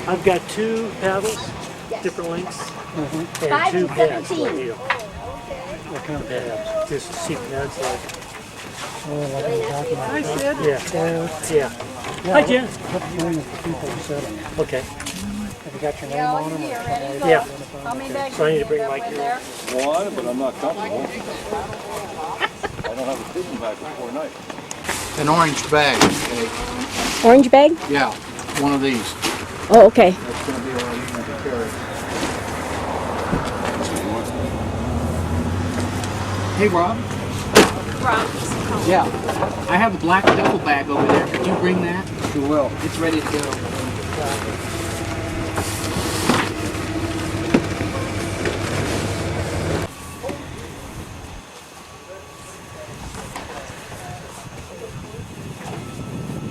I've got 2 paddles, different lengths, and 5 2 and pads 17. right here. What kind of Pads, just see pads like. like I'm talking about? Hi, Sid. Yeah. Yeah. Hi, Jen. Put the name of the people who said them. Okay. Have you got your name on them? Yeah. How many bags So I need to bring you my have in there? One, but I'm not comfortable. I don't have a sleeping bag for 4 nights. An orange bag, okay? Orange bag? Yeah, one of these. Oh, okay. That's going to be a lot easier to carry. Hey, Rob. Yeah, I have a black duffel bag over there. Could you bring that? Sure will. It's ready to go.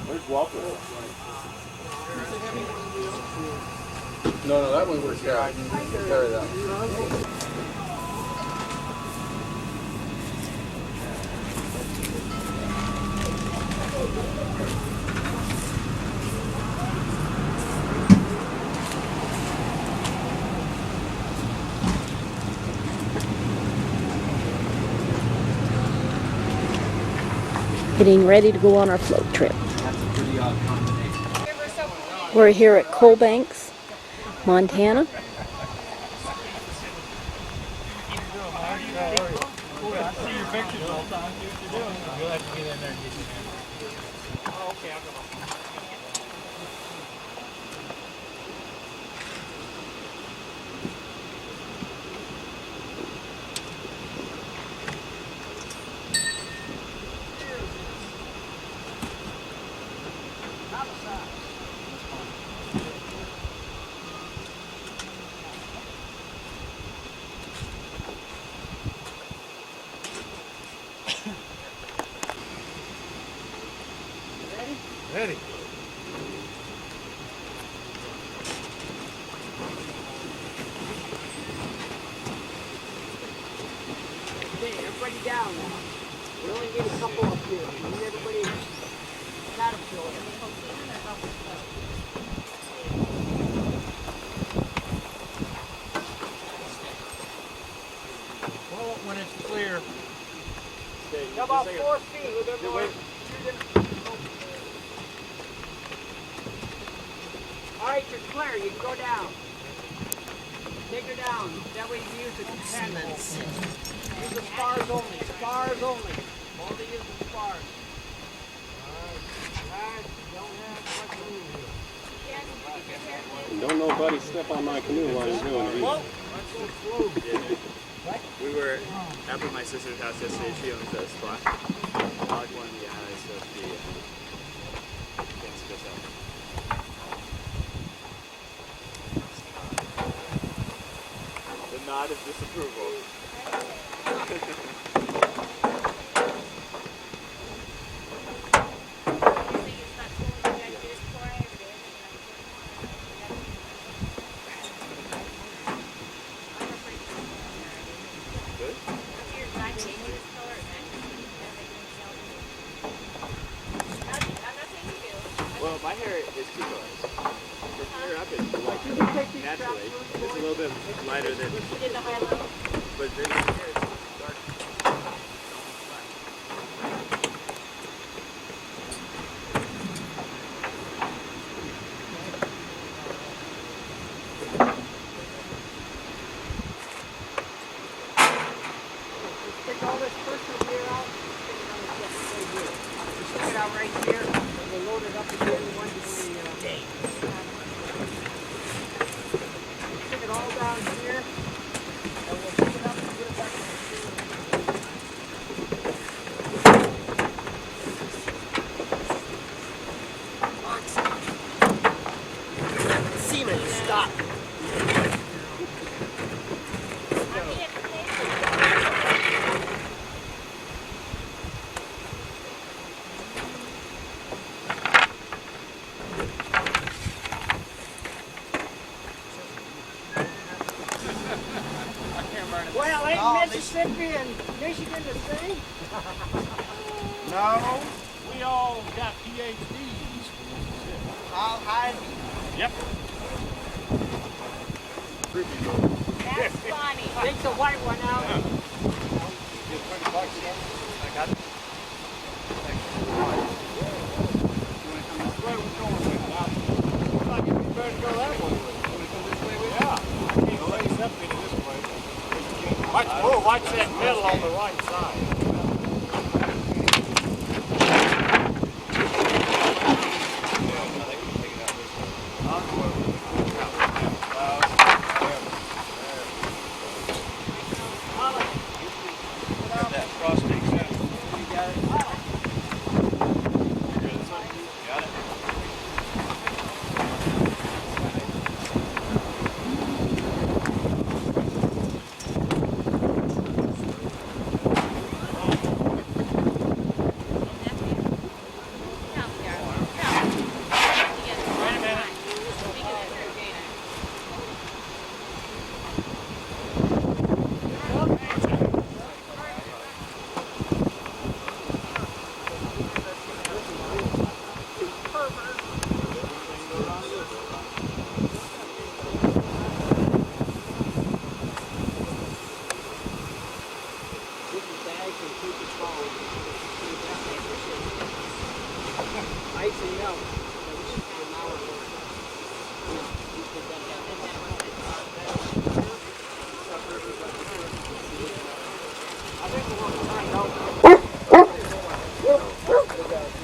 Where's Walter? No, that one we're carrying. Carry that one. Getting ready to go on our float trip. That's a pretty odd combination. We're here at Coal Banks, Montana. Ready? Okay, everybody down now. We only need a couple up here. We need everybody caterpillar. Well, when it's clear. How about 4 feet? All right, you're clear. You can go down. Take her down. That way you can use the companions. Use the spars only. Spars only. Only use the spars. All right. Don't have much room here. And don't nobody step on my canoe while you're doing it. We were up at my sister's house yesterday. She owns that spot. I like one of the eyes of the can't spit out. The nod of disapproval. Well, my hair is 2 colors. From here up, it's white naturally. It's a little bit lighter than. But then my hair is dark. Take all this personal gear out. Stick it out right here. And we'll load it up again once we stick it all down here. And we'll pick it up and put it back in the Seaman, stop. Well, ain't Mississippi and Michigan the same? No, we all got PhDs. I'll hide. Yep. creepy though. That's funny. Take the white one out. I got it. Watch that middle on the right side.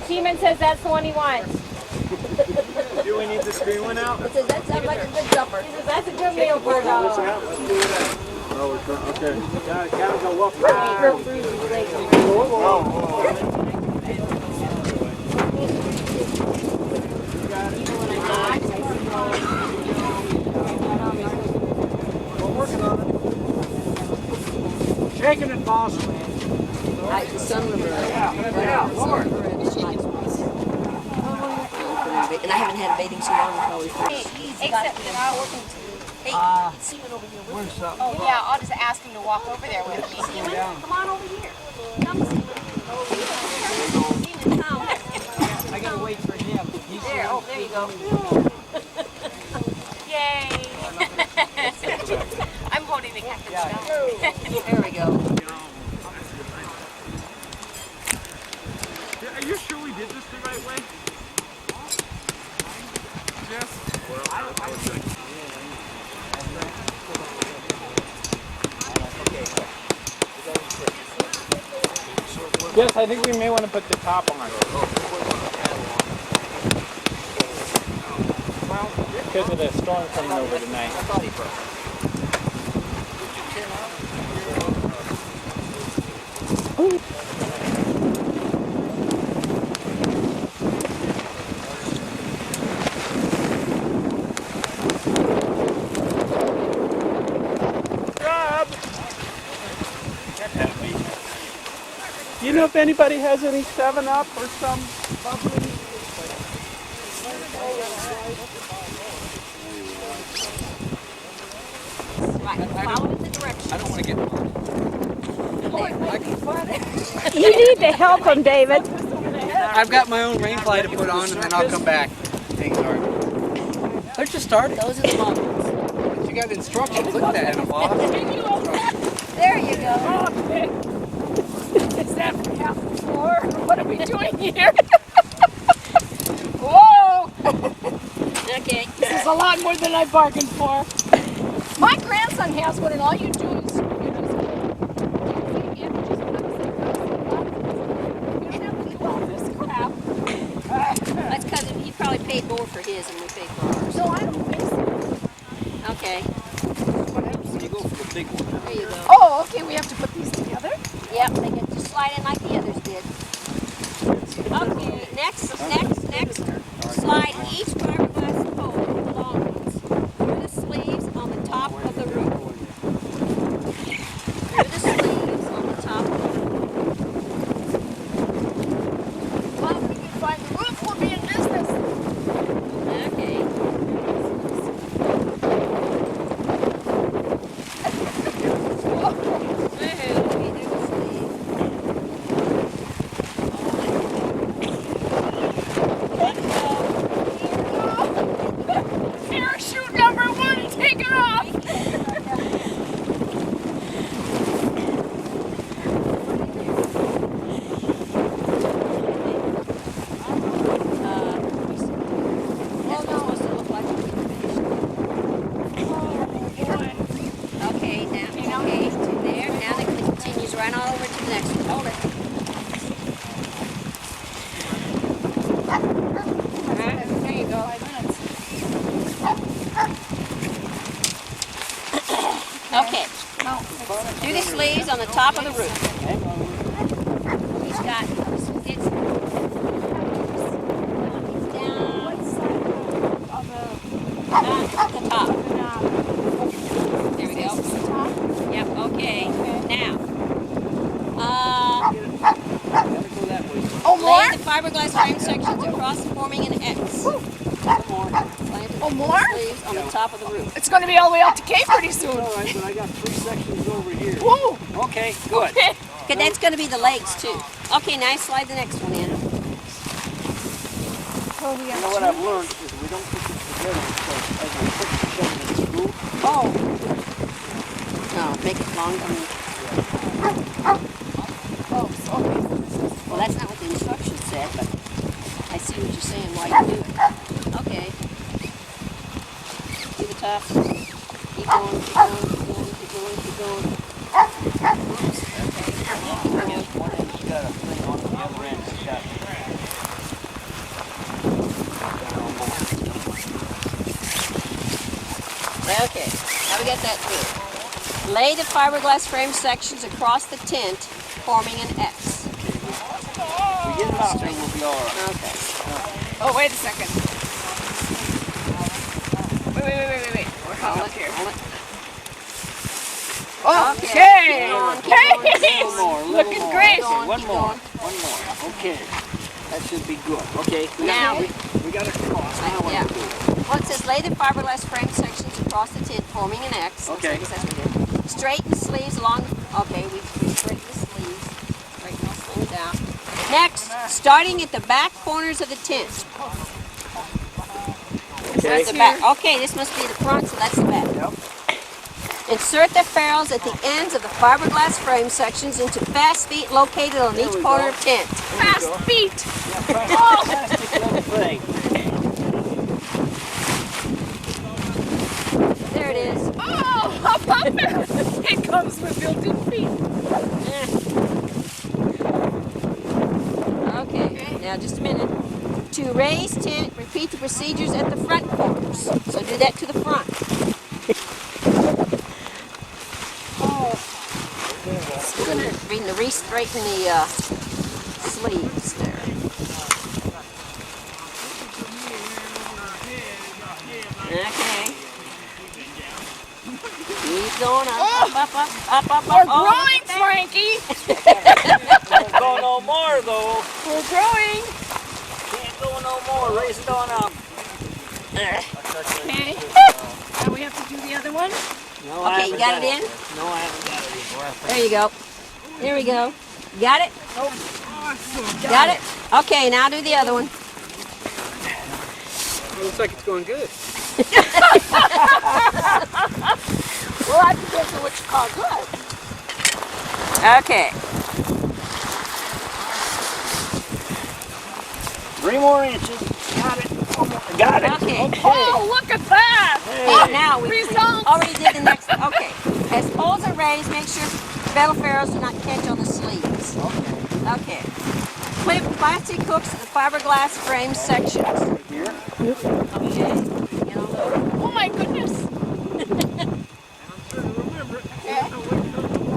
Seaman says that's the one he wants. Do we need the screen one out? He says that sounds like a good supper. He says that's a good meal for a dog. Oh, okay. Gotta go up. Shaking it, boss. And I haven't had a bathing suit on in probably 30 years. Except that I'm working too. Oh yeah, I'll just ask him to walk over there with me. Seaman, come on over here. Come, Seaman. Seaman, come. I gotta wait for him. There, oh, there you go. Yay! I'm holding the captain's dog. There we go. Are you sure we did this the right way? Yes. Well, I would think. Yes, I think we may want to put the top on. Because of the storm coming over tonight. Do you know if anybody has any 7-Up or some bubbly? Follow the directions. I don't want to get You need to help him, David. I've got my own rain fly to put on and then I'll come back. Things are. They're just starting. Those are the long ones. But you got instructions. Look at that, Anna. There you go. Is that for half the floor? What are we doing here? Whoa! Okay. This is a lot more than I bargained for. My grandson has one, and all you do is That's because he probably paid more for his than we paid for ours. No, I don't think so. Okay. You go for the big one. There you go. Oh, okay, we have to put these together. Yep, they get to slide in like the others did. Okay, next. Slide each fiberglass pole, the long ones, through the sleeves on the top of the roof. Through the sleeves on the top of the roof. Well, if we can find the roof, we'll be in business. Okay. next one. Hold it. There you go. Okay. Do the sleeves on the top of the roof. He's got it's down at the top. There we go. Yep. Okay. Now. Lay the fiberglass frame sections across, forming an X. Oh, more? Sleeves on the top of the roof. It's going to be all the way out to Cape pretty soon. All right, but I got 3 sections over here. Whoa. Okay, good. Okay. Okay, that's going to be the legs too. Okay, now slide the next one in. You know what I've learned is we don't put this together because as I put the shove in the screw. Oh. No, make it longer. Oh, okay. Well, that's not what the instructions said, but I see what you're saying, why you do it. Okay. See the top? Keep going, keep going, keep going, keep going, keep going. Oops. Okay. You got a thing on the other end that's got Okay, now we got that through. Lay the fiberglass frame sections across the tent, forming an X. we get it out there, we'll be all right. Okay. Oh, wait a second. Wait. We're hung up here. Hold it. Okay. Keep going, Hey, keep going. looking great. Okay, one more. Okay, that should be good. Okay, Now. we got to cross. Now what Yeah. do we do? Well, it says lay the fiberglass frame sections across the tent, forming an X. Okay. I guess that's what we did. Straighten the sleeves along. Okay, we straighten the sleeves. Straighten those things out. Next, starting at the back corners of the tent. Okay. The back. Okay, this must be the front, so that's the back. Yep. Insert the ferrules at the ends of the fiberglass frame sections into fast feet located on each corner of tent. Fast feet. Plastic little thing. There it is. Oh, how about that? It comes with built-in feet. Okay, now just a minute. To raise tent, repeat the procedures at the front corners. So do that to the front. Re-straighten the sleeves there. Okay. Keep going up, up. We're growing, Frankie. Don't go no more though. We're growing. Can't go no more. Raise it on up. Okay. Now we have to do the other one. No, Okay, you got it in? No, I haven't got it in. There you go. There we go. Got it? Got it? Okay, now do the other one. Looks like it's going good. Well, that depends on what you call good. Okay. 3 more inches. Got it. Got it. Okay. Oh, look at that. Okay, now we Results. already did the next. Okay. As poles are raised, make sure metal ferrules do not catch on the sleeves. Okay. Clip plastic hooks to the fiberglass frame sections. Here. Okay. Get all those. Oh my goodness.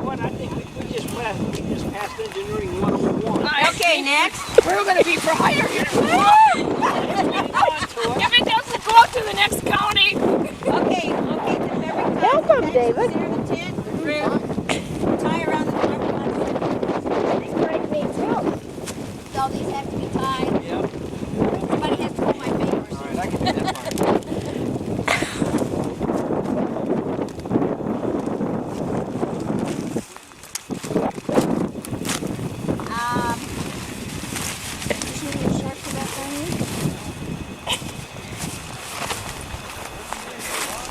What I think we just passed engineering 101. Okay, next. We're going to be for hire here. If it doesn't go up to the next county. Okay, locate the fabric ties. Welcome, David. Center the tent through. Tie around the fiberglass. So these have to be tied. Yep. Somebody has to hold my fingers. All right, I can do that part.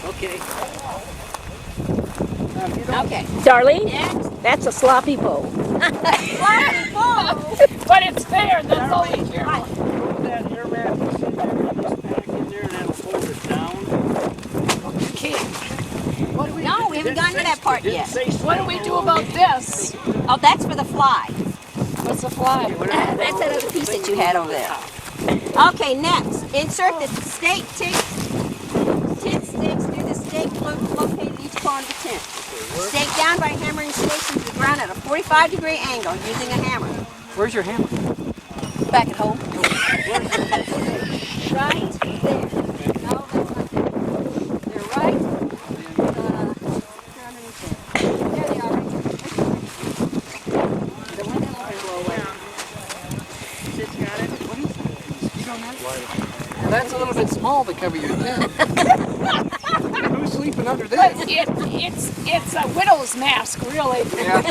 Okay. Okay. Darlene, Next. that's a sloppy bow. Sloppy bow. But it's fair. That's all we care. Put that air mattress in there, just back in there, and that'll hold it down. Okay. No, we haven't gotten to that part yet. What do we do about this? Oh, that's for the fly. What's a fly? That's that other piece that you had over there. Okay, next, insert the stake tent stakes through the stake located at each corner of the tent. Stake down by hammering stakes into the ground at a 45-degree angle using a hammer. Where's your hammer? Back at home. Right there. No, that's not there. They're right. They're underneath there. There they are, right there. The one that will blow away. That's a little bit small to cover your tent. Who's sleeping under this? It's a widow's mask, really. Yeah.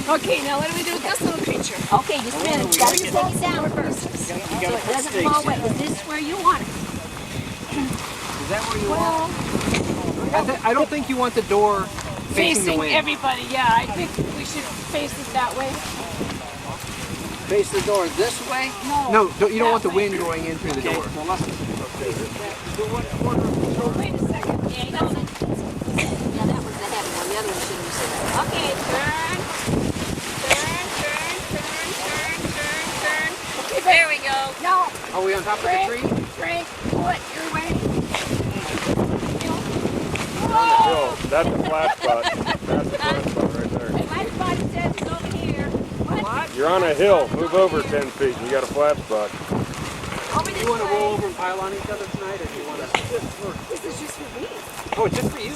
Okay, now what do we do with this little creature? Okay, just a minute. You gotta take it down first. So it doesn't fall away. Is this where you want it? Is that where you want? I don't think you want the door facing the wind. Everybody, yeah. I think we should face it that way. Face the door this way? No. No, you don't want the wind going in through the door. Wait a second. Yeah, that was the heavy one. The other one shouldn't have said that. Okay, turn. Okay, there we go. No, Are we on top of the tree? Frank, what? Your way. That's the flat spot. That's the flat spot right there. My spot says it's over here. What? You're on a hill. Move over 10 feet and you got a flat spot. Over Do this you want to way. roll over and pile on each other tonight, or do you want to? This is just for me. Oh, it's just for you.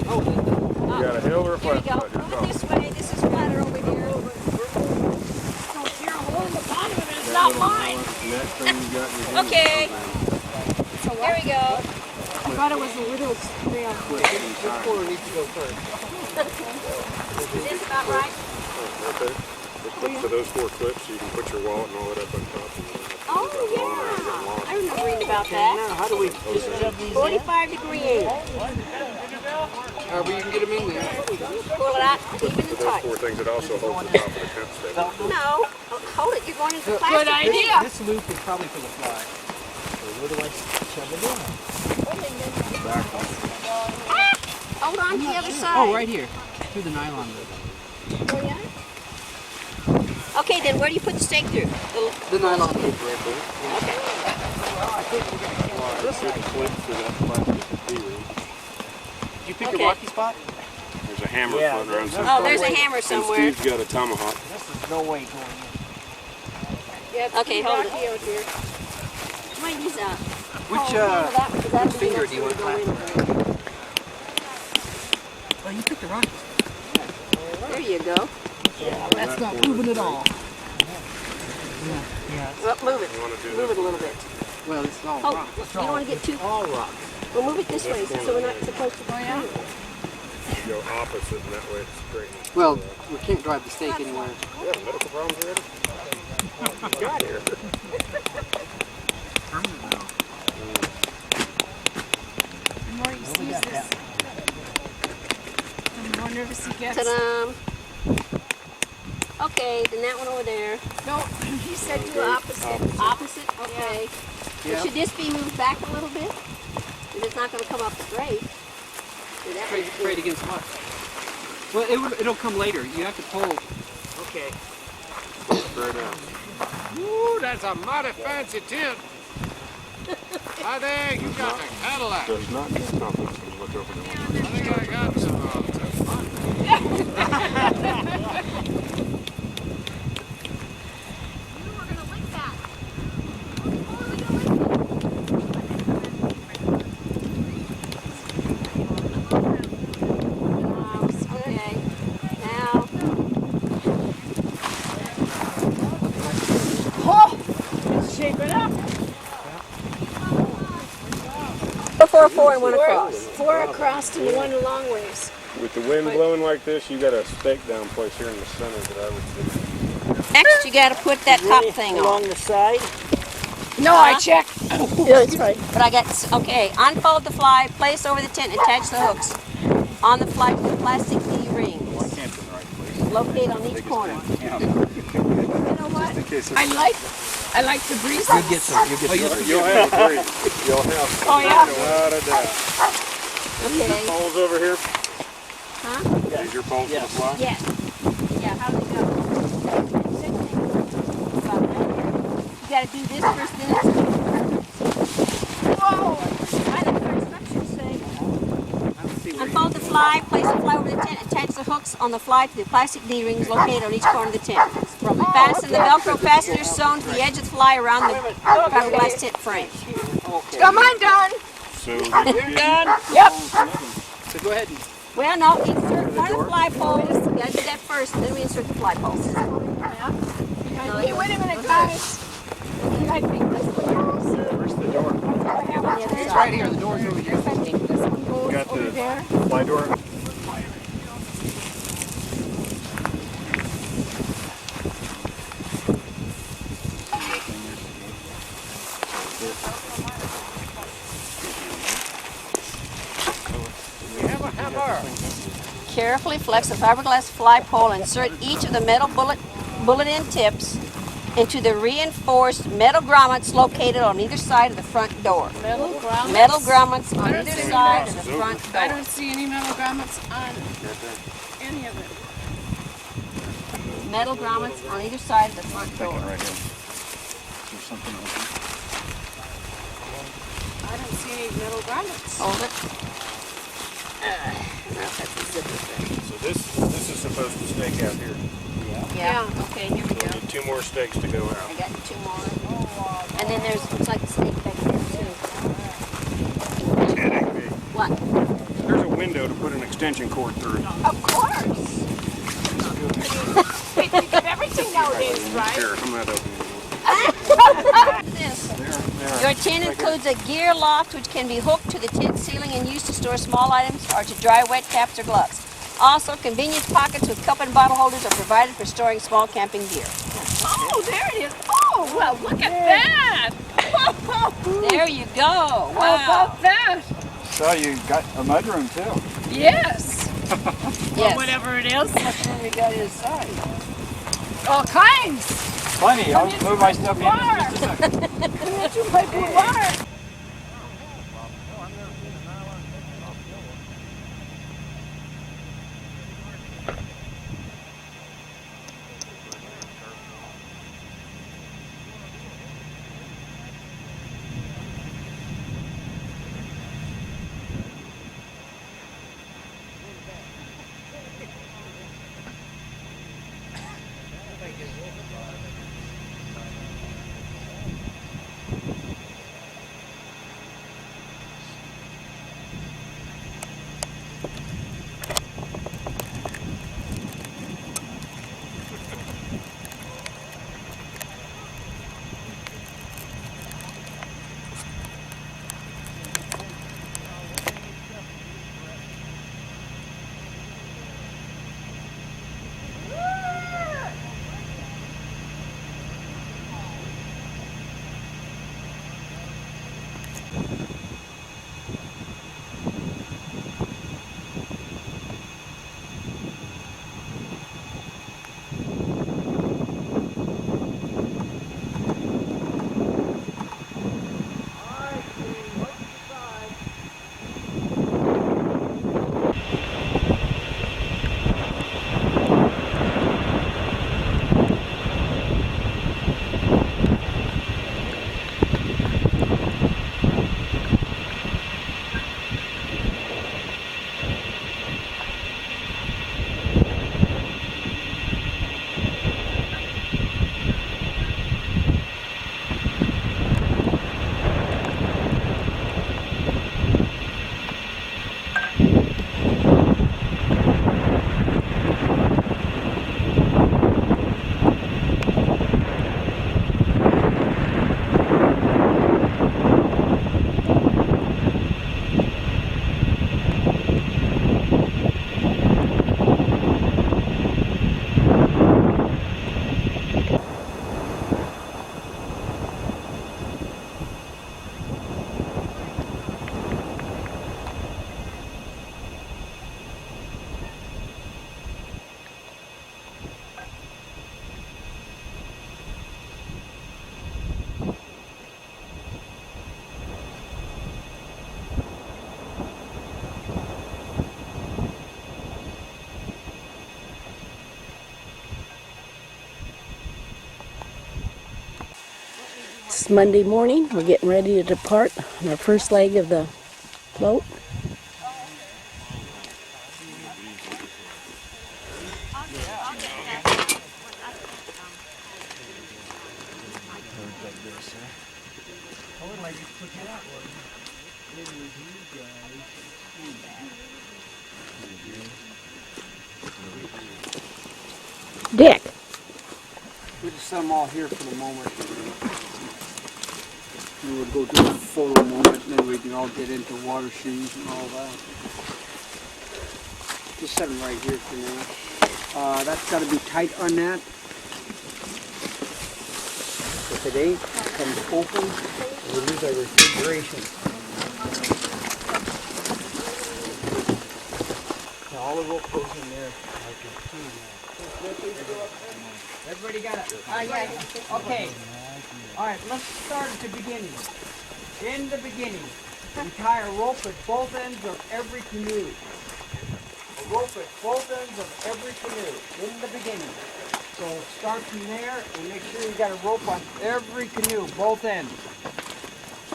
Oh, You got a hill or a Here we flat go. spot? Your Over call. This way. This is flatter over here. So if you're holding the bottom of it, it's not mine. Next thing you got in your hand. Okay. Here we go. I thought it was a widow's veil. this corner needs to go first. Is this about right? Okay. Just look for those 4 clips so you can put your wallet and all that up on top. Oh, yeah. I remember reading about that. Now, how do we? 45-degree angle. However you can get them in there. Pull it out, keep it Those tight. 4 things that also hold the top of the tent stake. No, hold it. You're going into Good plastic. idea. This loop is probably for the fly. Hold on to the other side. Oh, right here, through the nylon loop. Oh, yeah? Okay, then where do you put the stake through? The nylon loop right there. There's a clip for that plastic T-ring. Did you pick Okay. a rocky spot? There's a hammer floating around somewhere. Oh, there's a hammer And somewhere. Steve's got a tomahawk. Okay, hold it. Wait, these out. Which finger do you want to Oh, you picked the rocky. There you go. That's not moving at all. Well, move it. You want to do Move this? it a little bit. Well, it's all Oh, rock. you don't want to get too... All rock. Well, move it this way so we're not supposed to... Oh, yeah? You go opposite and that way it's straight. Well, we can't drive the stake anywhere. You have medical problems already? You got here. The more he sees this, the more nervous he gets. Ta-da! Okay, then that one over there. No, he said do opposite. Opposite? Okay. Yeah. Should this be moved back a little bit? Because it's not going to come up straight. See, that one's Straight against what? Well, it'll come later. You have to pull. Okay. Straight out. Ooh, that's a mighty fancy tent. Hi there, you got the Cadillac. Does not get confidence when you look over there. I think I got some Okay. Now, Let's shape it up. before 4 and 1 across. 4 across and 1 a long ways. With the wind blowing like this, you got a stake down place here in the center that I would think. Next, you got to put that top thing on. the side. No, I checked. Yeah, that's right. But I got, okay, unfold the fly, place over the tent, attach the hooks on the fly to the plastic D-rings. Locate on each corner. You know what? I like the breeze. You'll get some. You'll have a breeze. You'll have Oh, yeah. without a doubt. Okay. Poles over here. Huh? Use your poles for the fly. Yes. Yeah, how do they go? You gotta do this first, then it's whoa! I like our instructions say. Unfold the fly, place the fly over the tent, attach the hooks on the fly to the plastic D-rings located on each corner of the tent. Fasten the Velcro fasteners sewn to the edge of the fly around the fiberglass tent frame. Come on, Don. So You're done. Yep. So go ahead and Well, no, insert one of the fly poles. We gotta do that first, and then we insert the fly poles. Hey, wait a minute, guys. Can I think this one goes? where's the door? it's right here. The door's over here. I think this one goes Got over the there. fly door. We have a hammer. Carefully flex the fiberglass fly pole and insert each of the metal bullet end tips into the reinforced metal grommets located on either side of the front door. Metal grommets? Metal grommets on either side of the front door. I don't see any metal grommets on any of it. Metal grommets on either side of the front door. Right here. Is there something open? I don't see any metal grommets. Hold it. That's a zipper thing. So this is supposed to stake out here. Yeah. Okay, here we We go. need 2 more stakes to go I out. got 2 more. And then there's, looks like a snake back there too. Kidding me. What? There's a window to put an extension cord through. Of course. They think of everything nowadays, right? Here, I'm not opening it. This. Your tent includes a gear loft which can be hooked to the tent ceiling and used to store small items or to dry wet caps or gloves. Also, convenience pockets with cup and bottle holders are provided for storing small camping gear. Oh, there it is. Oh, well, look at that. There you go. How Wow. about that? So you got a mudroom too. Yes. Yes. Whatever it is. What we got inside? All kinds. Plenty. I'll move my stuff in just a second. That's your pipe of water. It's Monday morning. We're getting ready to depart on our first leg of the boat. Dick. We just set them all here for the moment. We would go do a photo moment, and then we can all get into water shoes and all that. Just set them right here for now. That's got to be tight on that. If it ain't, it comes open. We'll use our refrigeration. Now all the rope goes in there. Everybody got it? Okay. All right, let's start at the beginning. In the beginning, we tie a rope at both ends of every canoe. A rope at both ends of every canoe in the beginning. So start from there and make sure you got a rope on every canoe, both ends.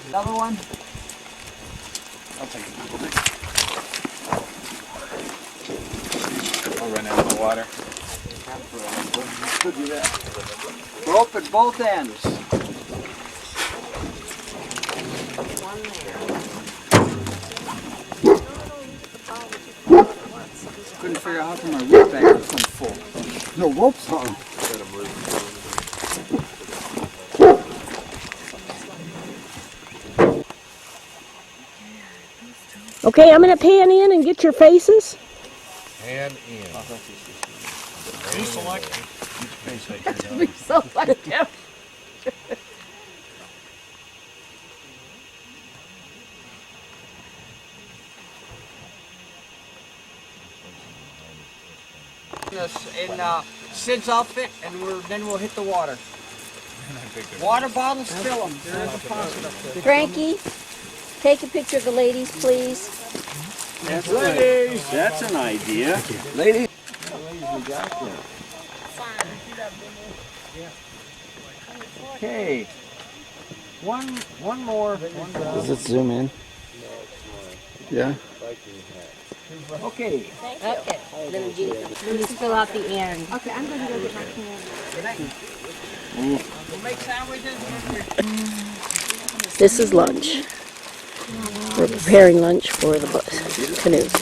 Another one? I'll take it. I'll run out of the water. Could do that. Rope at both ends. Couldn't figure out how come my rope bag was so full. No ropes on them. Okay, I'm going to pan in and get your faces. Hand in. You select. Be selective. In Sid's outfit, and then we'll hit the water. Water bottles, fill them. There's a faucet up there. Frankie, take a picture of the ladies, please. Ladies, that's an idea. Ladies. Okay. One more. Does it zoom in? Yeah. Okay. Okay. Then you fill out the end. Okay, I'm going to go get my can. We'll make sandwiches. This is lunch. We're preparing lunch for the canoes.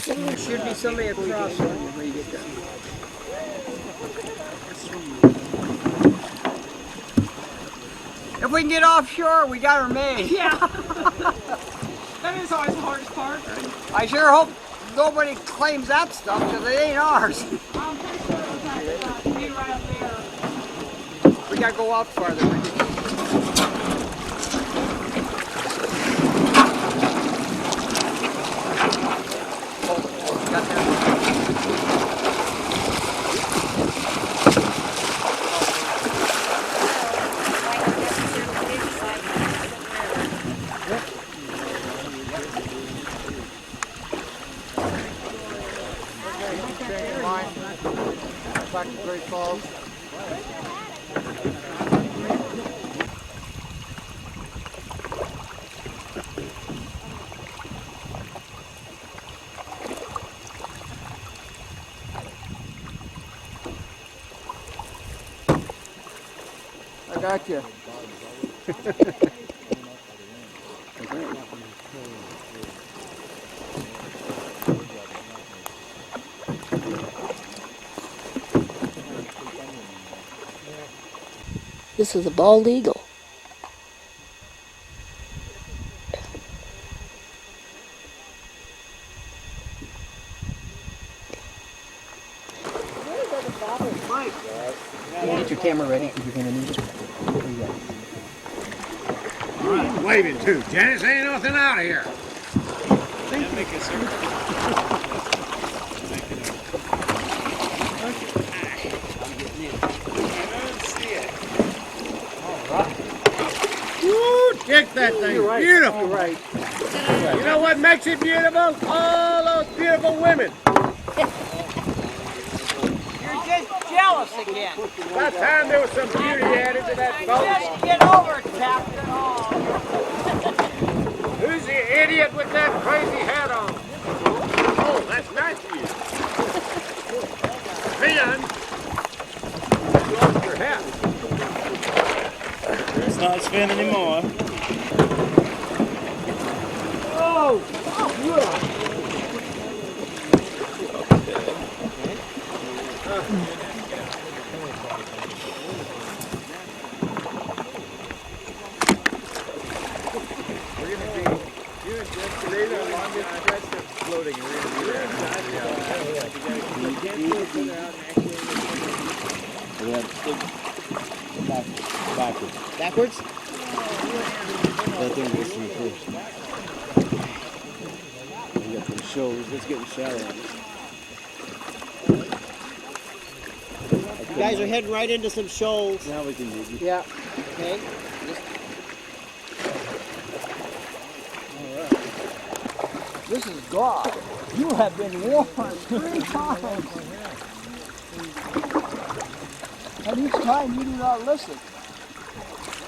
There should be somebody across when you get done. If we can get offshore, we got her made. Yeah. That is always the hardest part. I sure hope nobody claims that stuff, because it ain't ours. I'm pretty sure it was that me right up there. We gotta go out farther. Back to Great Falls. I got you. This is a bald eagle. Get your camera ready if you're going to need it. All right, waving too. Janice, ain't nothing out of here. Woo, take that thing. Right. Beautiful. You're right. You know what makes it beautiful? All those beautiful women. You're just jealous again. By the time there was some beauty added to that boat. Just get over it, Captain. Oh. Who's the idiot with that crazy hat on? Oh, that's Matthew. Ben, you lost your hat. It's not spin anymore. Oh, Backwards? That thing goes through first. We got the shoals. Let's get the shallow on it. You guys are heading right into some shoals. Now we can move. yeah. Okay. This is God. You have been warned 3 times. And each time you do not listen.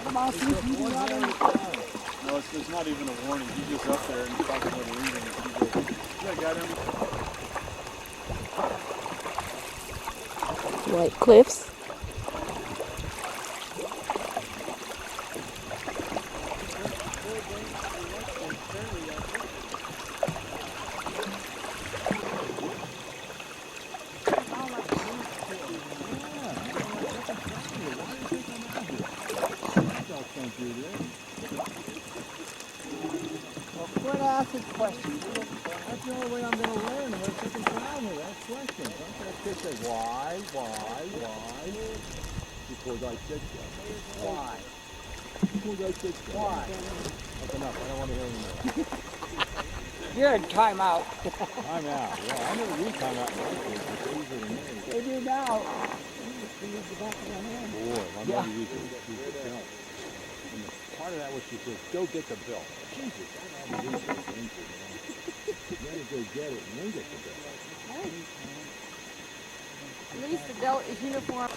What about you? You do not understand. No, it's not even a warning. He's just up there and he's talking about a reading. Yeah, got him. White cliffs. Quit asking questions. That's the only way I'm going to learn. We're taking time here. Ask questions. I'm going to say why? Because I said so. Why? Because I said so. Why? That's enough. I don't want to hear anymore. You're in timeout. I'm out. Yeah, I never read time out. It's easier than me. They do now. Boy, my mother used to the bill. And part of that was she said, go get the bill. Jesus, I don't have to research into it. You gotta go get it and then get the bill. At least the belt is uniform.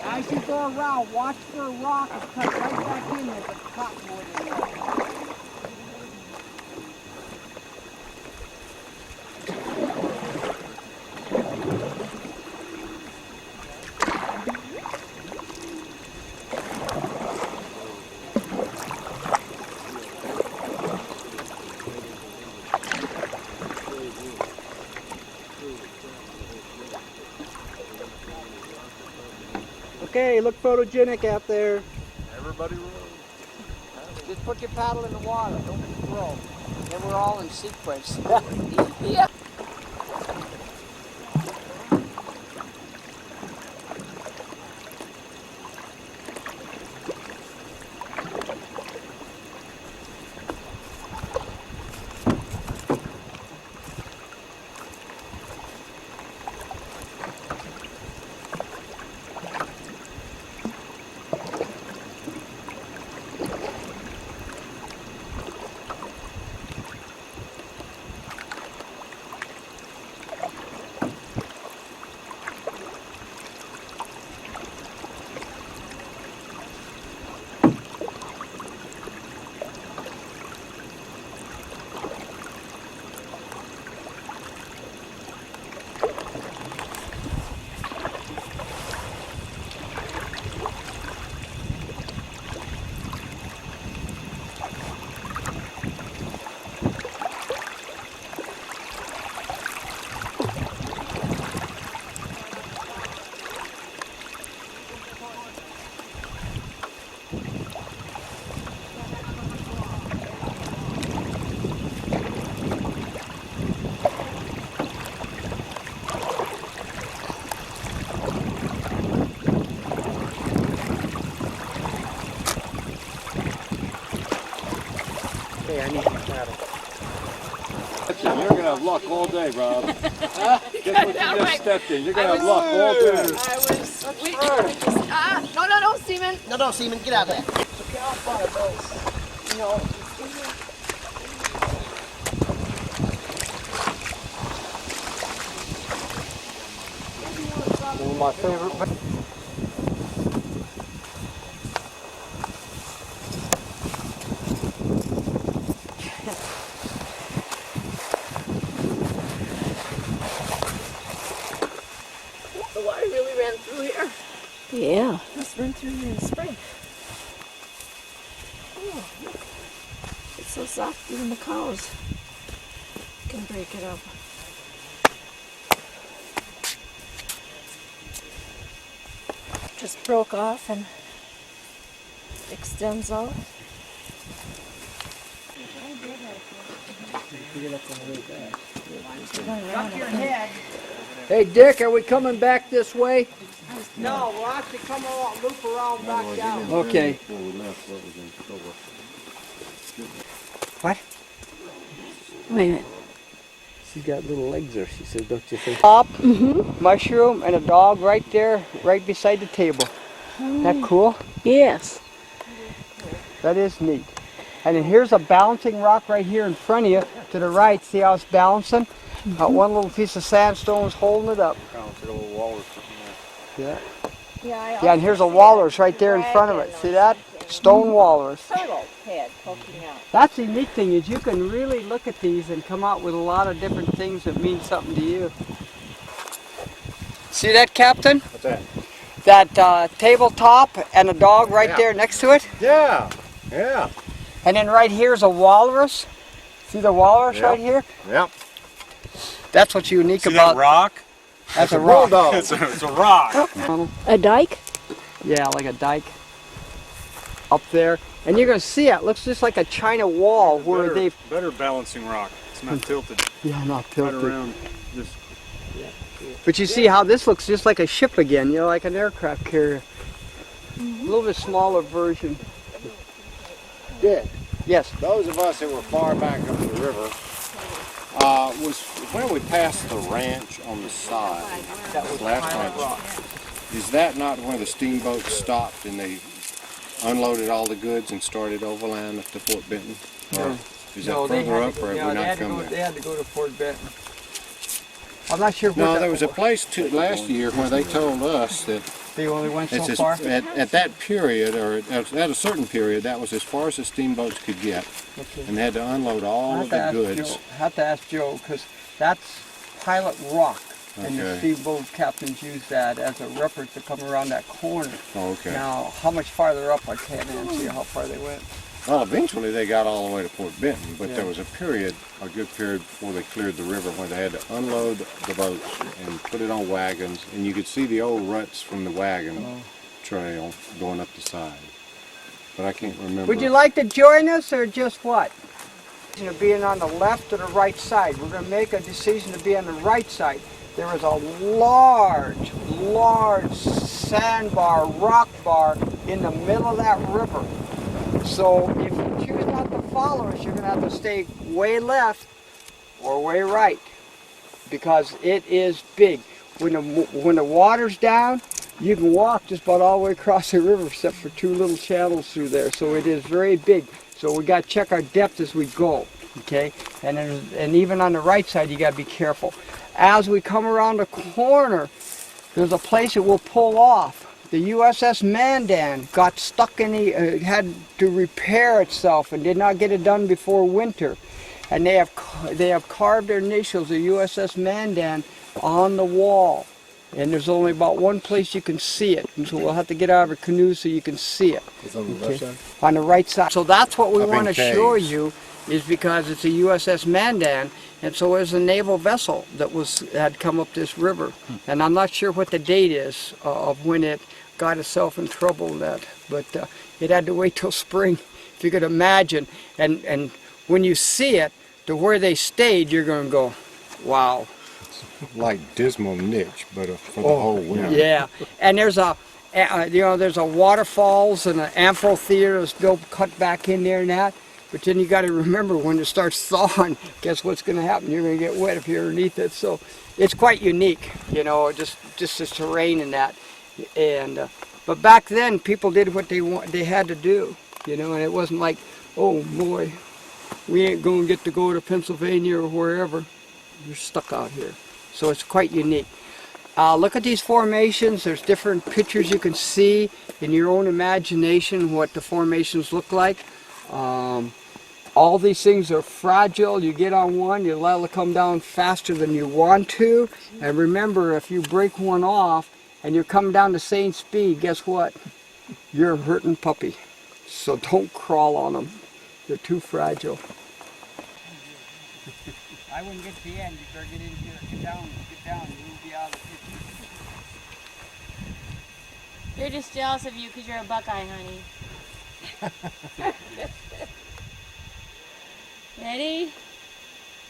As you go around, watch for a rock and cut right back in there. The cottonwood in there. Okay, look photogenic out there. Everybody rows. Just put your paddle in the water. Don't throw. Then we're all in sequence. Yeah. Okay, I need my paddle. You're going to have luck all day, Rob. Guess what you just stepped in? You're going to have luck all day. I was. We just. No, Seaman. No, Seaman, get out of there. Okay, I'll follow those. You know. my favorite. The water really ran through here. Yeah. Must run through here in the spring. Oh, look. It's so soft, even the cows can break it up. Just broke off and extends out. Duck your head. Hey Dick, are we coming back this way? No, we'll have to come along, loop around back down. Okay. What? Wait a minute. She's got little legs there, she said, don't you think? Up, mushroom, and a dog right there, right beside the table. Isn't that cool? Yes. That is neat. And then here's a balancing rock right here in front of you. To the right, see how it's balancing? One little piece of sandstone is holding it up. Yeah. Yeah, and here's a walrus right there in front of it. See that? Stone walrus. Turtle head poking out. That's the unique thing is you can really look at these and come out with a lot of different things that mean something to you. See that, Captain? What's that? That tabletop and a dog right there next to it? Yeah, yeah. And then right here's a walrus. See the walrus right here? Yep. That's what's unique See about that rock? That's a rock. It's a rock. A dike? Yeah, like a dike. Up there. And you're going to see it. Looks just like a China wall where they've... Better balancing rock. It's not tilted. Yeah, not tilted. Right around. Just But you see how this looks just like a ship again, you know, like an aircraft carrier. A little bit smaller version. Dick, Yes. those of us that were far back up the river, was when we passed the ranch on the side. That was last Pilot time. Rock. Is that not where the steamboats stopped and they unloaded all the goods and started overland up to Fort Benton? Or is that further up, or have we not come They there? had to go to Fort Benton. I'm not sure. No, there was a place last year where they told us that They only went so it's far. at that period, or at a certain period, that was as far as the steamboats could get, and they had to unload all of the goods. I have to ask Joe because that's Pilot Rock, and the Okay. steamboat captains use that as a reference to come around that corner. Oh, okay. Now, how much farther up I can't answer you how far they went. Well, eventually they got all the way to Fort Benton, but there was a period, a good period before they cleared the river, where they had to unload the boats and put it on wagons, and you could see the old ruts from the wagon trail going up the side. But I can't remember. Would you like to join us, or just what? You know, being on the left or the right side. We're going to make a decision to be on the right side. There is a large, large sandbar, rock bar in the middle of that river. So if you choose not to follow us, you're going to have to stay way left or way right, because it is big. When the water's down, you can walk just about all the way across the river except for two little channels through there. So it is very big. So we got to check our depth as we go, okay? And even on the right side, you got to be careful. As we come around the corner, there's a place that we'll pull off. The USS Mandan got stuck in the, had to repair itself and did not get it done before winter. And they have carved their initials, the USS Mandan, on the wall. And there's only about one place you can see it. And so we'll have to get out of a canoe so you can see it. It's on the left side? On the right side. So that's what we Up in want to show caves. you, is because it's a USS Mandan, and so it was a naval vessel that had come up this river. And I'm not sure what the date is of when it got itself in trouble in that, but it had to wait till spring, if you could imagine. And when you see it, to where they stayed, you're going to go, wow. Like Dismal Niche, but for the whole winter. Yeah, and there's there's a waterfalls and an amphitheater that's built, cut back in there and that. But then you got to remember, when it starts thawing, guess what's going to happen? You're going to get wet if you're underneath it. So it's quite unique, you know, just the terrain and that. And but back then, people did what they had to do, you know, and it wasn't like, oh boy, we ain't going to get to go to Pennsylvania or wherever. You're stuck out here. So it's quite unique. Look at these formations. There's different pictures you can see in your own imagination what the formations look like. All these things are fragile. You get on one, you let it come down faster than you want to. And remember, if you break one off and you're coming down the same speed, guess what? You're a hurting puppy. So don't crawl on them. They're too fragile. I wouldn't get to the end. You better get in here. Get down. You'll be out of the picture. They're just jealous of you because you're a Buckeye, honey. Ready?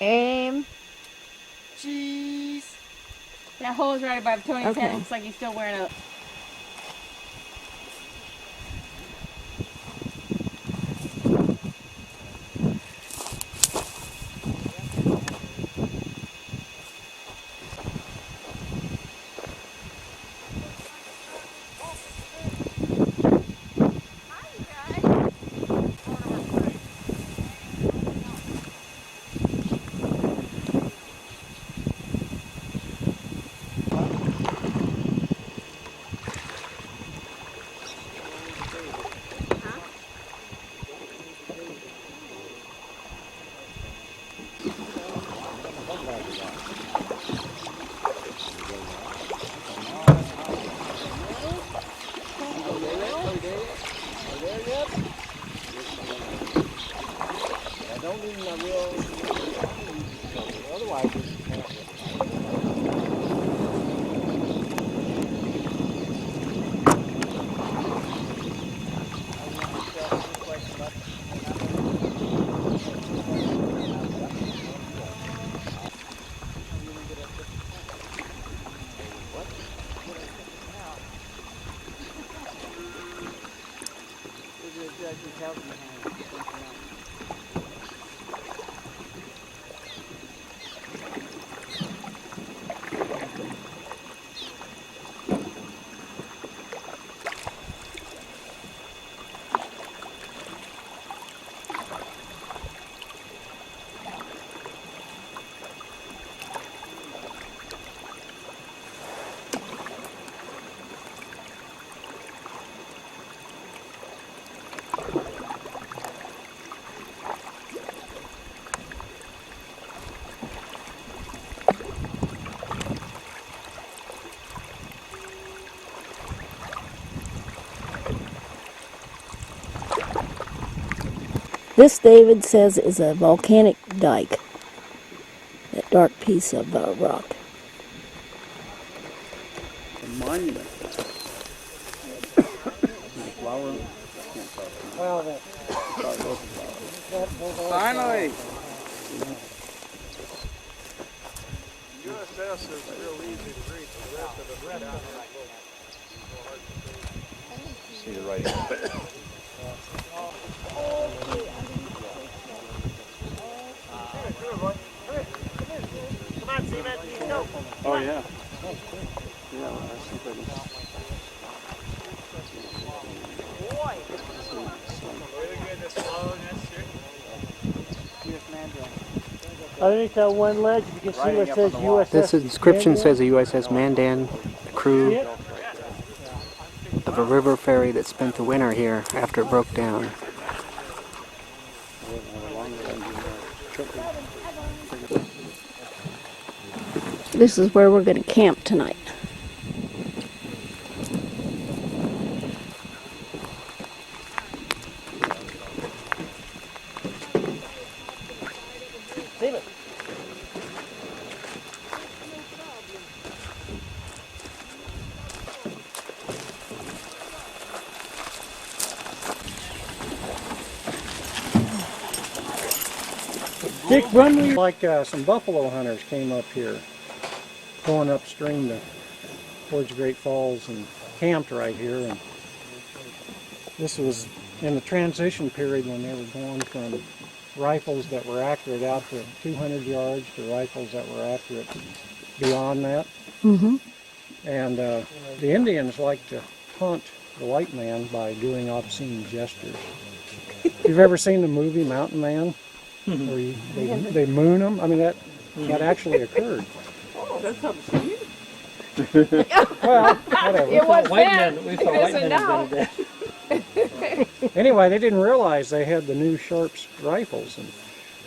Aim. Jeez. That hole is right above Tony's head. It looks like he's still wearing a... This, David says, is a volcanic dike. That dark piece of rock. A monument. Flower. Well, finally. USS is real easy to read. The rest of the red out. See the writing. Oh yeah. Yeah, I think that is. Underneath that one ledge, you can see where it says USS. This inscription says the USS Mandan, the crew of a river ferry that spent the winter here after it broke down. This is where we're going to camp tonight. Dick, run me. Like some buffalo hunters came up here, going upstream towards Great Falls and camped right here. And this was in the transition period when they were going from rifles that were accurate out to 200 yards to rifles that were accurate beyond that. Mm-hmm. And the Indians like to taunt the white man by doing obscene gestures. You've ever seen the movie Mountain Man? Where they moon them? I mean, that actually occurred. Oh, that's obscene. Well, whatever. It was White then. men, we thought It white isn't men now. invented that. Anyway, they didn't realize they had the new Sharps rifles, and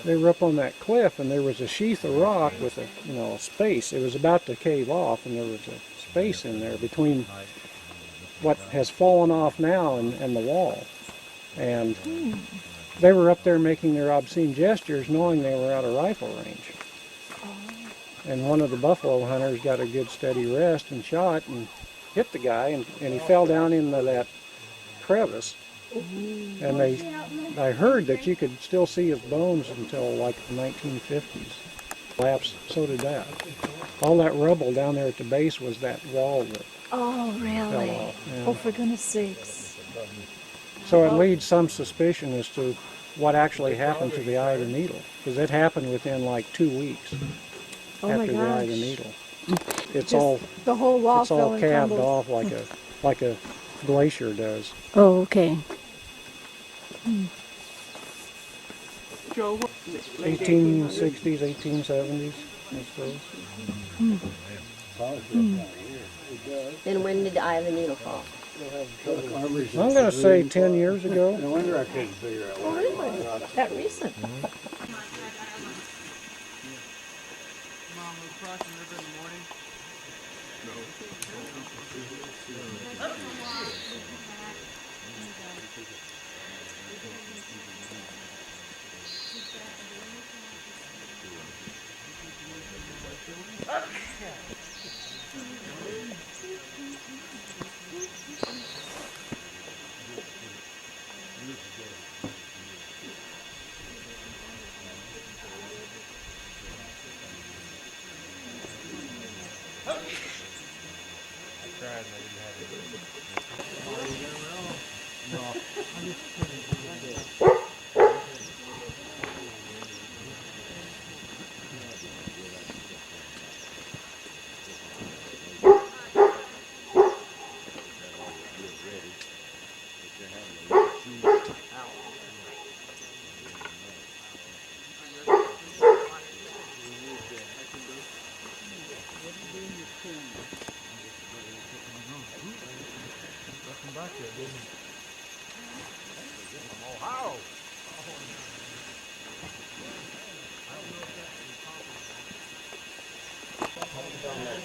they were up on that cliff, and there was a sheath of rock with a space. It was about to cave off, and there was a space in there between what has fallen off now and the wall. And they were up there making their obscene gestures, knowing they were out of rifle range. And one of the buffalo hunters got a good steady rest and shot and hit the guy, and he fell down into that crevice. And I heard that you could still see his bones until like the 1950s. Collapsed, so did that. All that rubble down there at the base was that wall that Oh, really? fell off. Yeah. Oh, for goodness sakes. So it leads some suspicion as to what actually happened to the eye of the needle, because it happened within like 2 weeks Oh my after the eye of the gosh. needle. It's Just all the whole wall it's fell all and calved crumbled. off like a glacier does. Oh, okay. Joe, 1860s, 1870s, I suppose. Then when did the eye of the needle fall? I'm going to say 10 years ago. No wonder I couldn't figure out Oh, really? That recent? Mom, we're crossing the river in the morning.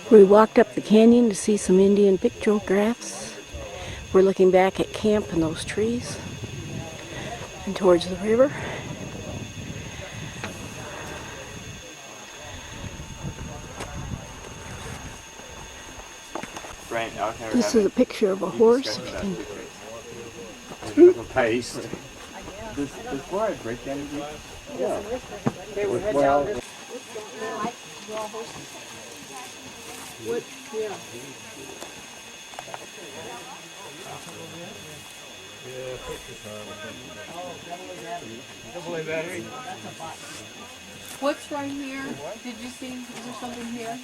We walked up the canyon to see some Indian pictographs. We're looking back at camp and those trees and towards the river. Right, This is a picture of a horse. If you can paste. Does fluoride break damage? Yeah. Okay, we'll head Well, down this. What? Yeah. Double-A battery. What's right here? Did you see? Is there something here?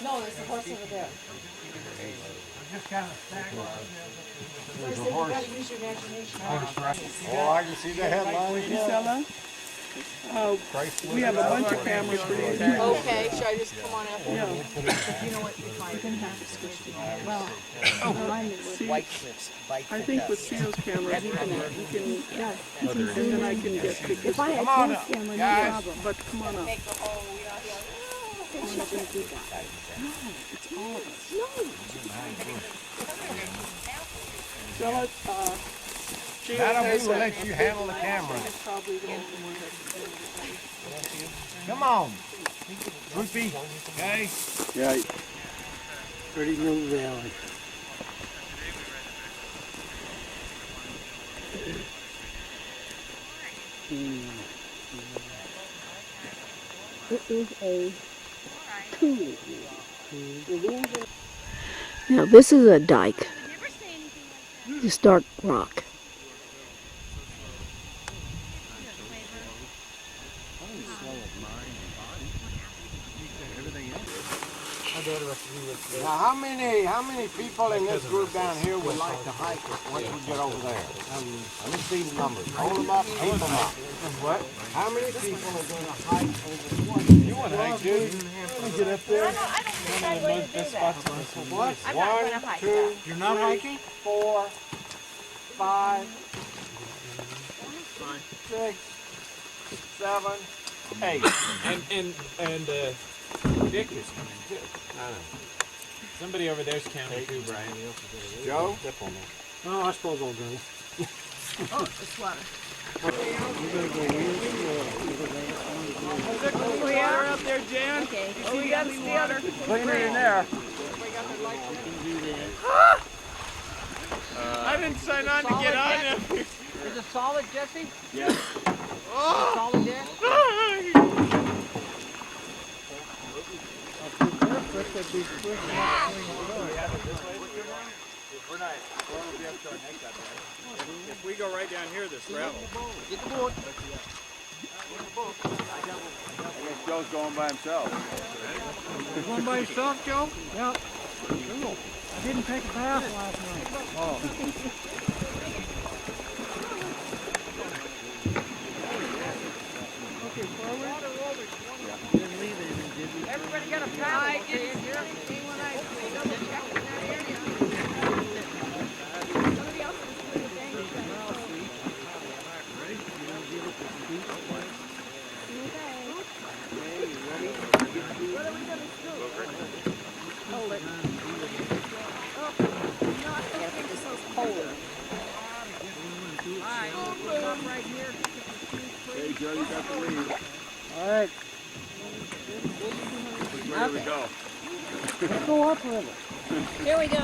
No, there's a horse over there. Oh, I can see the headline. We have a bunch of cameras for these. Okay, should I just come on out? Yeah. You know what? If I can have to switch to well, I think with Theo's camera, he can, and then I can get pictures. If I had Theo's camera, no problem, but come on up. It's all of us. So let's, Madam, we will let you handle the camera. Come on. Groupie, okay? Yeah. 30-minute valley. It is a tulip. Now this is a dike. This dark rock. Now, how many people in this group down here would like to hike once we get over there? Let me see the numbers. Hold them up, keep them up. What? How many people are going to hike over what? You want to hike, dude? Get up there. I don't think I'd like to do that. What? I'm not going to hike 2, that. You're not hiking? 4, 5, 6, 7, 8. And Dick is coming too. Somebody over there's counting too, Brian. Joe? Oh, I suppose I'll go. Oh, it's water. We are up there, Jan. Okay. Oh, we got the water. Cleaner in there. I didn't sign on to get on there. Is it solid, Jesse? Yes. Oh. Solid there? If we go right down here, this gravel. Get the boat. I guess Joe's going by himself. You going by yourself, Joe? Yep. Cool. I didn't take a bath last night. Oh. Everybody got a paddle, okay, in here? Hey, Joe, you got the lead. All right. Where do we go? Let's go upriver. Here we go.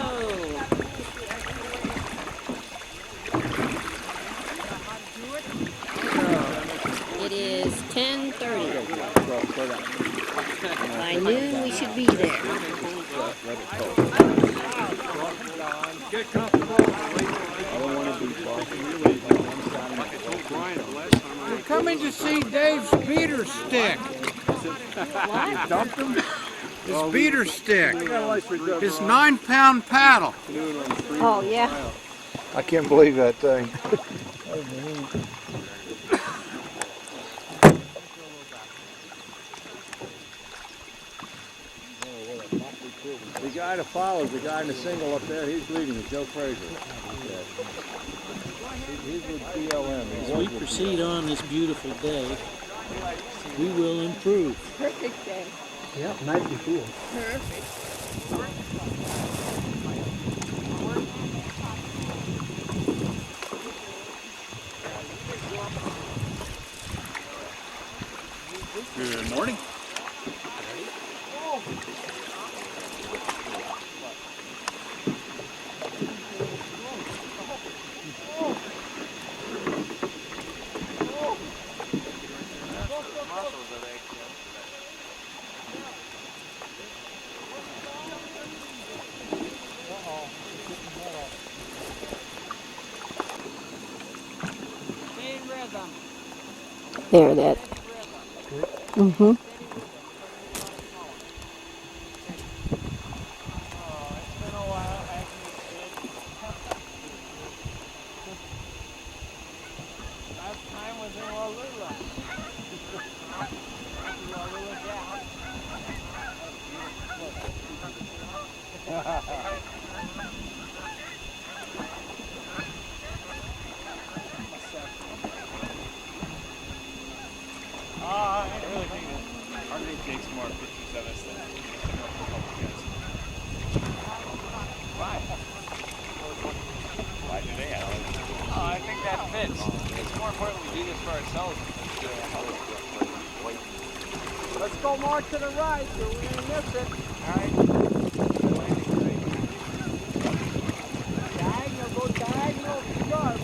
It is 10:30. By noon we should be there. Get comfortable. I don't want to be We're coming to see Dave's beater stick. What? dumped him? His beater stick. His His 9-pound paddle. Oh, yeah. I can't believe that thing. The guy that follows, the guy in the single up there, he's leading it, Joe Frazier. He's with BLM. As we proceed on this beautiful day, we will improve. Perfect day. Yeah, night be cool. Perfect. Good morning. Same rhythm. There, that. Mm-hmm. I really think that our group takes more pictures of us than a couple guys. Why? Why do they have it? Oh, I think that fits. It's more important we do this for ourselves. Let's go more to the right, or we're going to miss it. All right. Diagonal, go diagonal, sharp.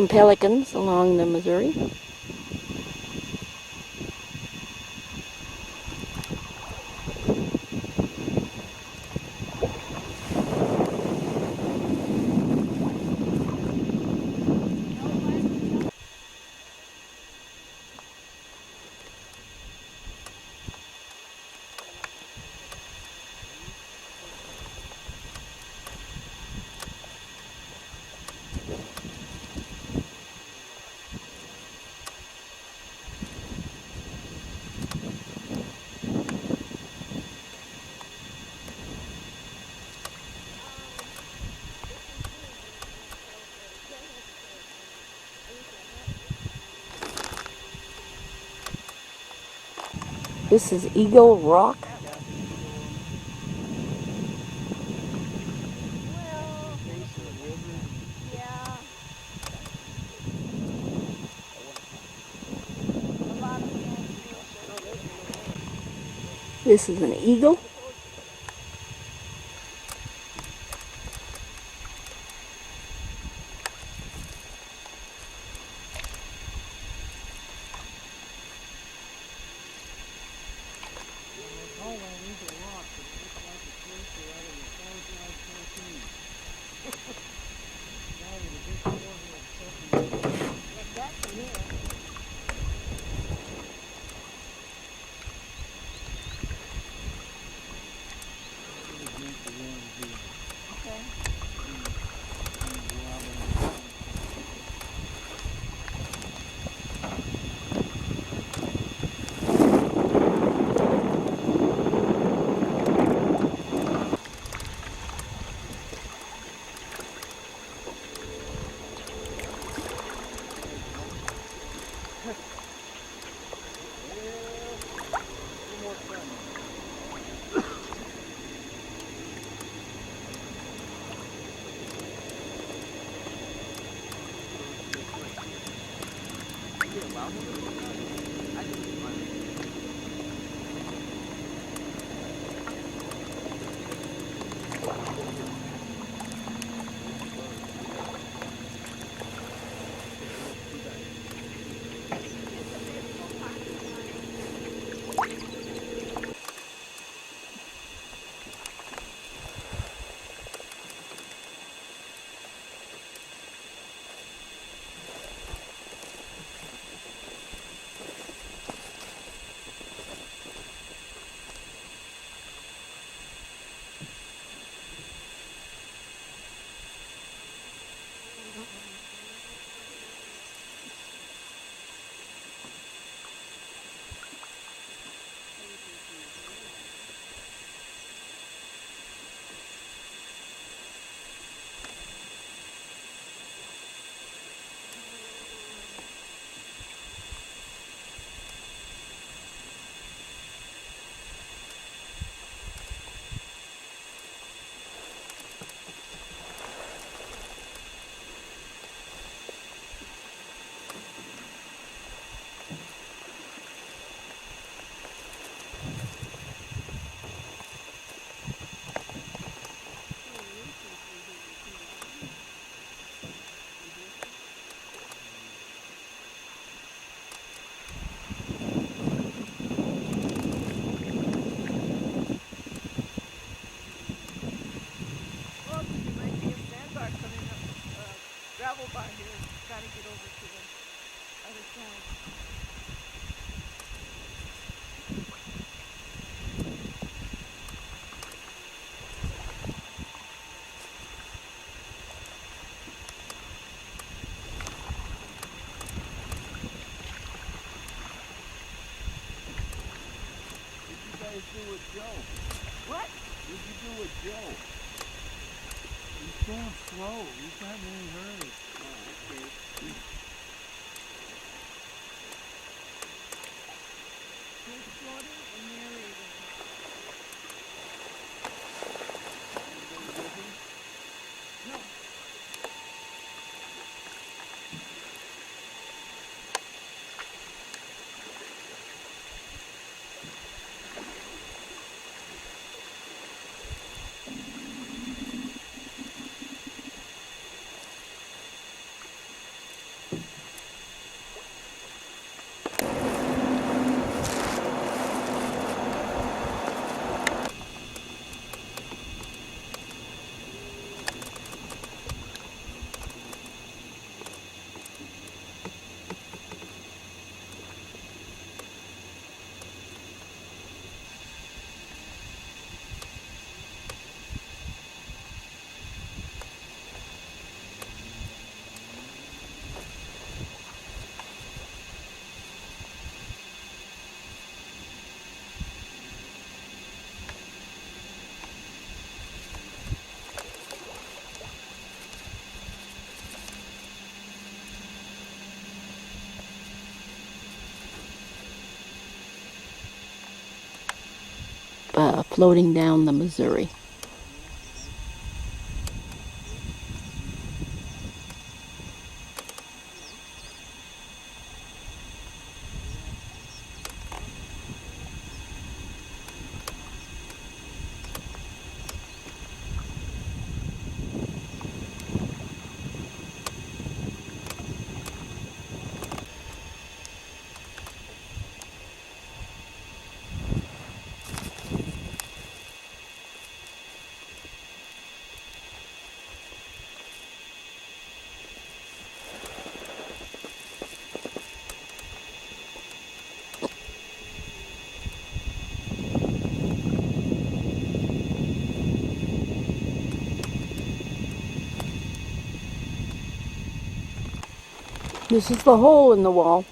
some pelicans along the Missouri. This is Eagle Rock. This is an eagle. do with Joe? What? What did you do with Joe? He's going slow. He's not in any hurry. Oh, okay. Here's Floating and Meriwether. No. floating down the Missouri. This is the hole in the wall.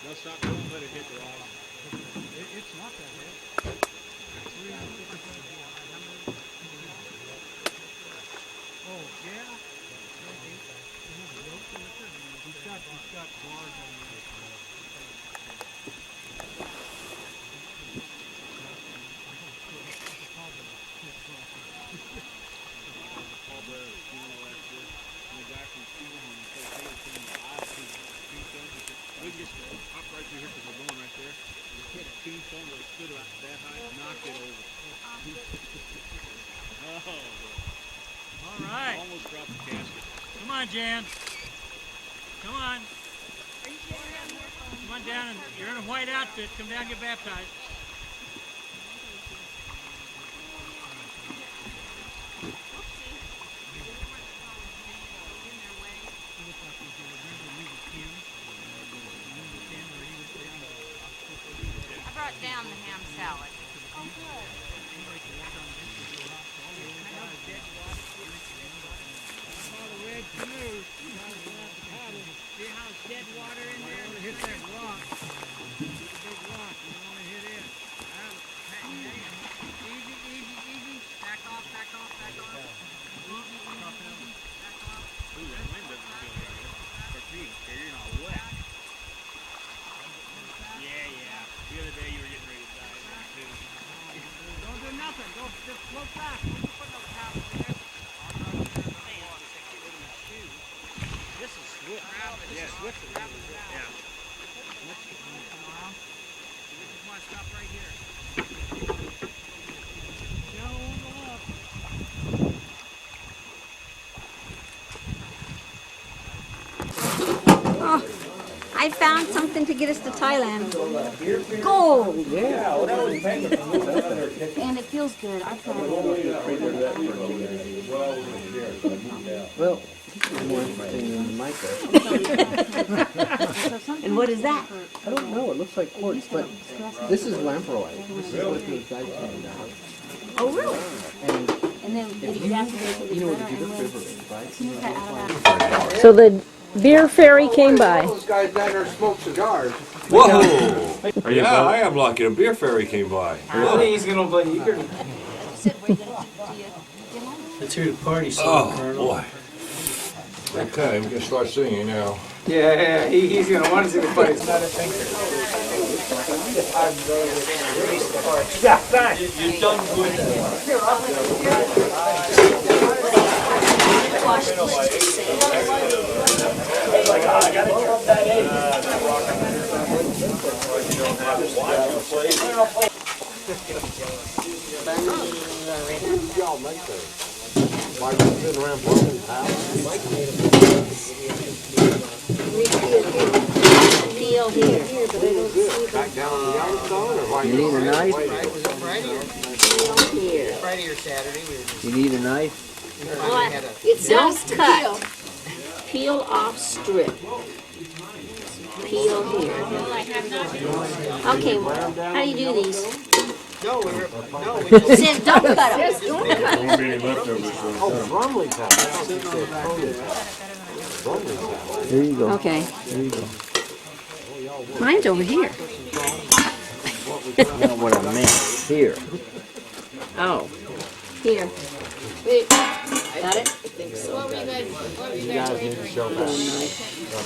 They'll stop going, let it hit the rock. It's not that heavy. Oh, yeah? He's got bars on the we can just hop right through here because we're going right there. We hit a tombstone that stood about that high and knocked it over. Oh, all right. Almost dropped the casket. Come on, Jan. Come on. Come on down, and you're in a white outfit. Come down and get baptized. Down the ham salad. Oh, good. See how it's dead water in there? Hit that rock. Big rock. You want to hit it. Easy, easy, easy. Back off, back off, back off. Easy, easy, easy. Back off. Ooh, that wind doesn't feel very good. For me, you're not wet. Yeah. The other day you were getting ready to die in there too. Don't do nothing. Go just float back. Don't put no towel in there. This is swift. This is swift. Yeah. This is why I stop right here. Oh, I found something to get us to Thailand. Gold! Yeah. And it feels good. I tried it. Well, this is more interesting than the micro. And what is that? I don't know. It looks like quartz, but this is lamproite. This is what the guys found out. Oh, really? And then if you know what the Judith River is, right? So the beer ferry came by. Those guys down there smoke cigars. Whoa! Yeah, I am lucky. A beer ferry came by. Really? He's gonna play. You can. Let's hear the party song, Oh, Colonel. boy. Okay, we can start singing now. Yeah, he's gonna want to see the fight. It's not a thinker. Yeah, thanks. You've done good. Y'all make those. Like sitting around blowing house. Deal here. Back down on the Yellowstone or why You need a knife? Here. Friday or Saturday, we were You need a knife? It says cut. Peel off strip. Peel here. Okay, how do you do these? No, we were. No, we It says don't cut them. Don't cut them. Oh, Brumley time. There you go. Okay. There you go. Mine's over here. Not what I meant. Here. Oh. Here. Wait. Got it? What were you guys waiting for?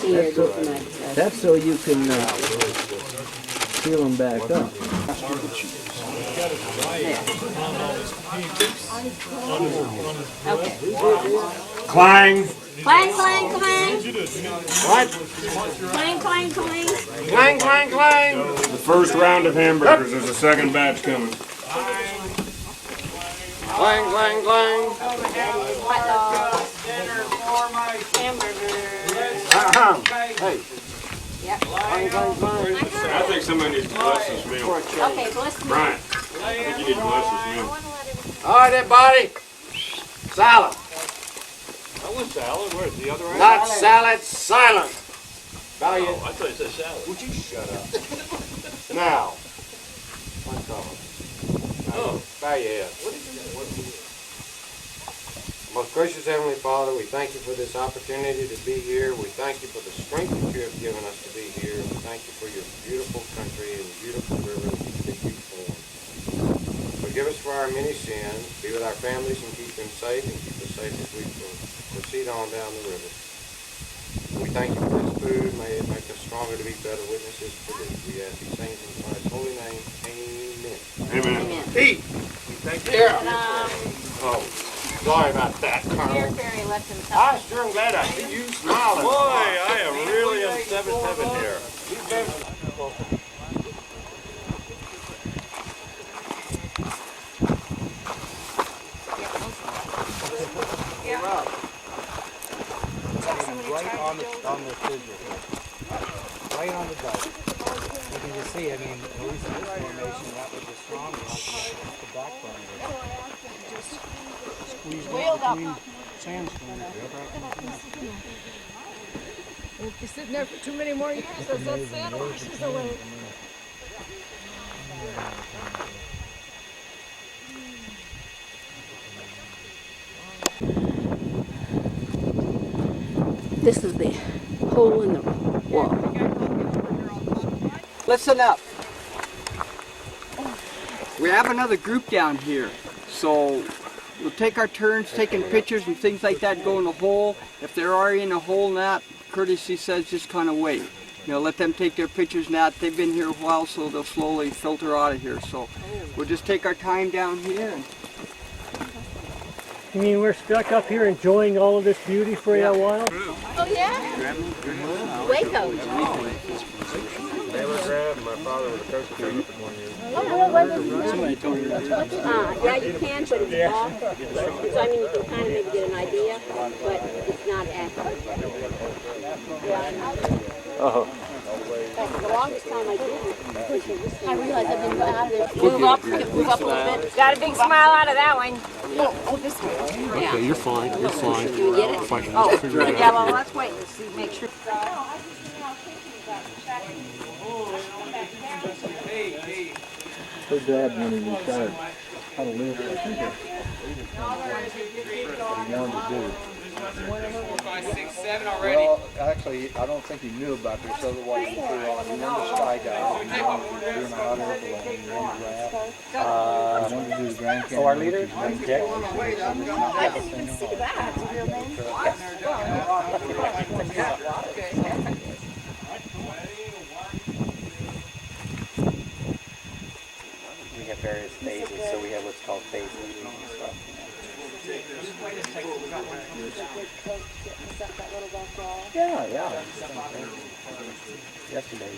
Here, go for my. That's so you can seal them back up. Okay. Clang. Clang, clang, clang. What? Clang, clang, clang. Clang, clang, clang. The first round of hamburgers. There's a second batch coming. Clang, clang, clang. Hot dog. dinner for my hamburgers. Hey. Yep. Clang, clang, clang. I think somebody needs to bless this meal. Okay, bless me. Brian, I think you need to bless this meal. All right, everybody. Salad. That was salad. Where's the other end? Not salad, silent. Value. Oh, I thought you said salad. Would you shut up? Now. Oh. Bow your head. Most gracious Heavenly Father, we thank you for this opportunity to be here. We thank you for the strength that you have given us to be here. We thank you for your beautiful country and beautiful river that you formed. Forgive us for our many sins. Be with our families and keep them safe, and keep us safe as we proceed on down the river. We thank you for this food. May it make us stronger to be better witnesses for thee. We ask these things in Christ's holy name. Amen. Amen. Eat. Thank you. Oh, sorry about that, Colonel. Fairy left himself. I sure am glad I see you smiling. Boy, I am really in 7th heaven here. Right on the fissure. Right on the dike. You can just see, I mean, the recent formation, that was the strongest. The backbone. Squeezed out between sandstone. If you're sitting there for too many more years, as that sand washes away. This is the hole in the wall. Listen up. We have another group down here, so we'll take our turns taking pictures and things like that, go in the hole. If they're already in a hole in that, courtesy says just kind of wait. You know, let them take their pictures and that. They've been here a while, so they'll slowly filter out of here. So we'll just take our time down here. You mean we're stuck up here enjoying all of this beauty for a while? Oh, yeah? Waco. They were grabbed. My father was a coach for 1 year. Somebody told me that. Yeah, you can, but it's off. So, I mean, you can kind of maybe get an idea, but it's not accurate. Oh. The longest time I did it, I realized I've been out of there. Move up a little bit. Got a big smile out of that one. Oh, this way. Yeah. Okay, you're fine. You're fine. Can you get it? If I can Oh, figure it yeah, out. well, let's wait and see, make sure. So Dad, when he retired, how to live, what he wanted to do. 4, 5, 6, 7 already. Well, actually, I don't think he knew about this, otherwise he flew on. He wanted to skydive, he wanted to do an hot air balloon, he wanted to raft. He wanted to do the Grand Canyon. So our leader, Dick. I didn't even see that. various phases, so we have what's called phase leading and stuff. Yeah. Yesterday,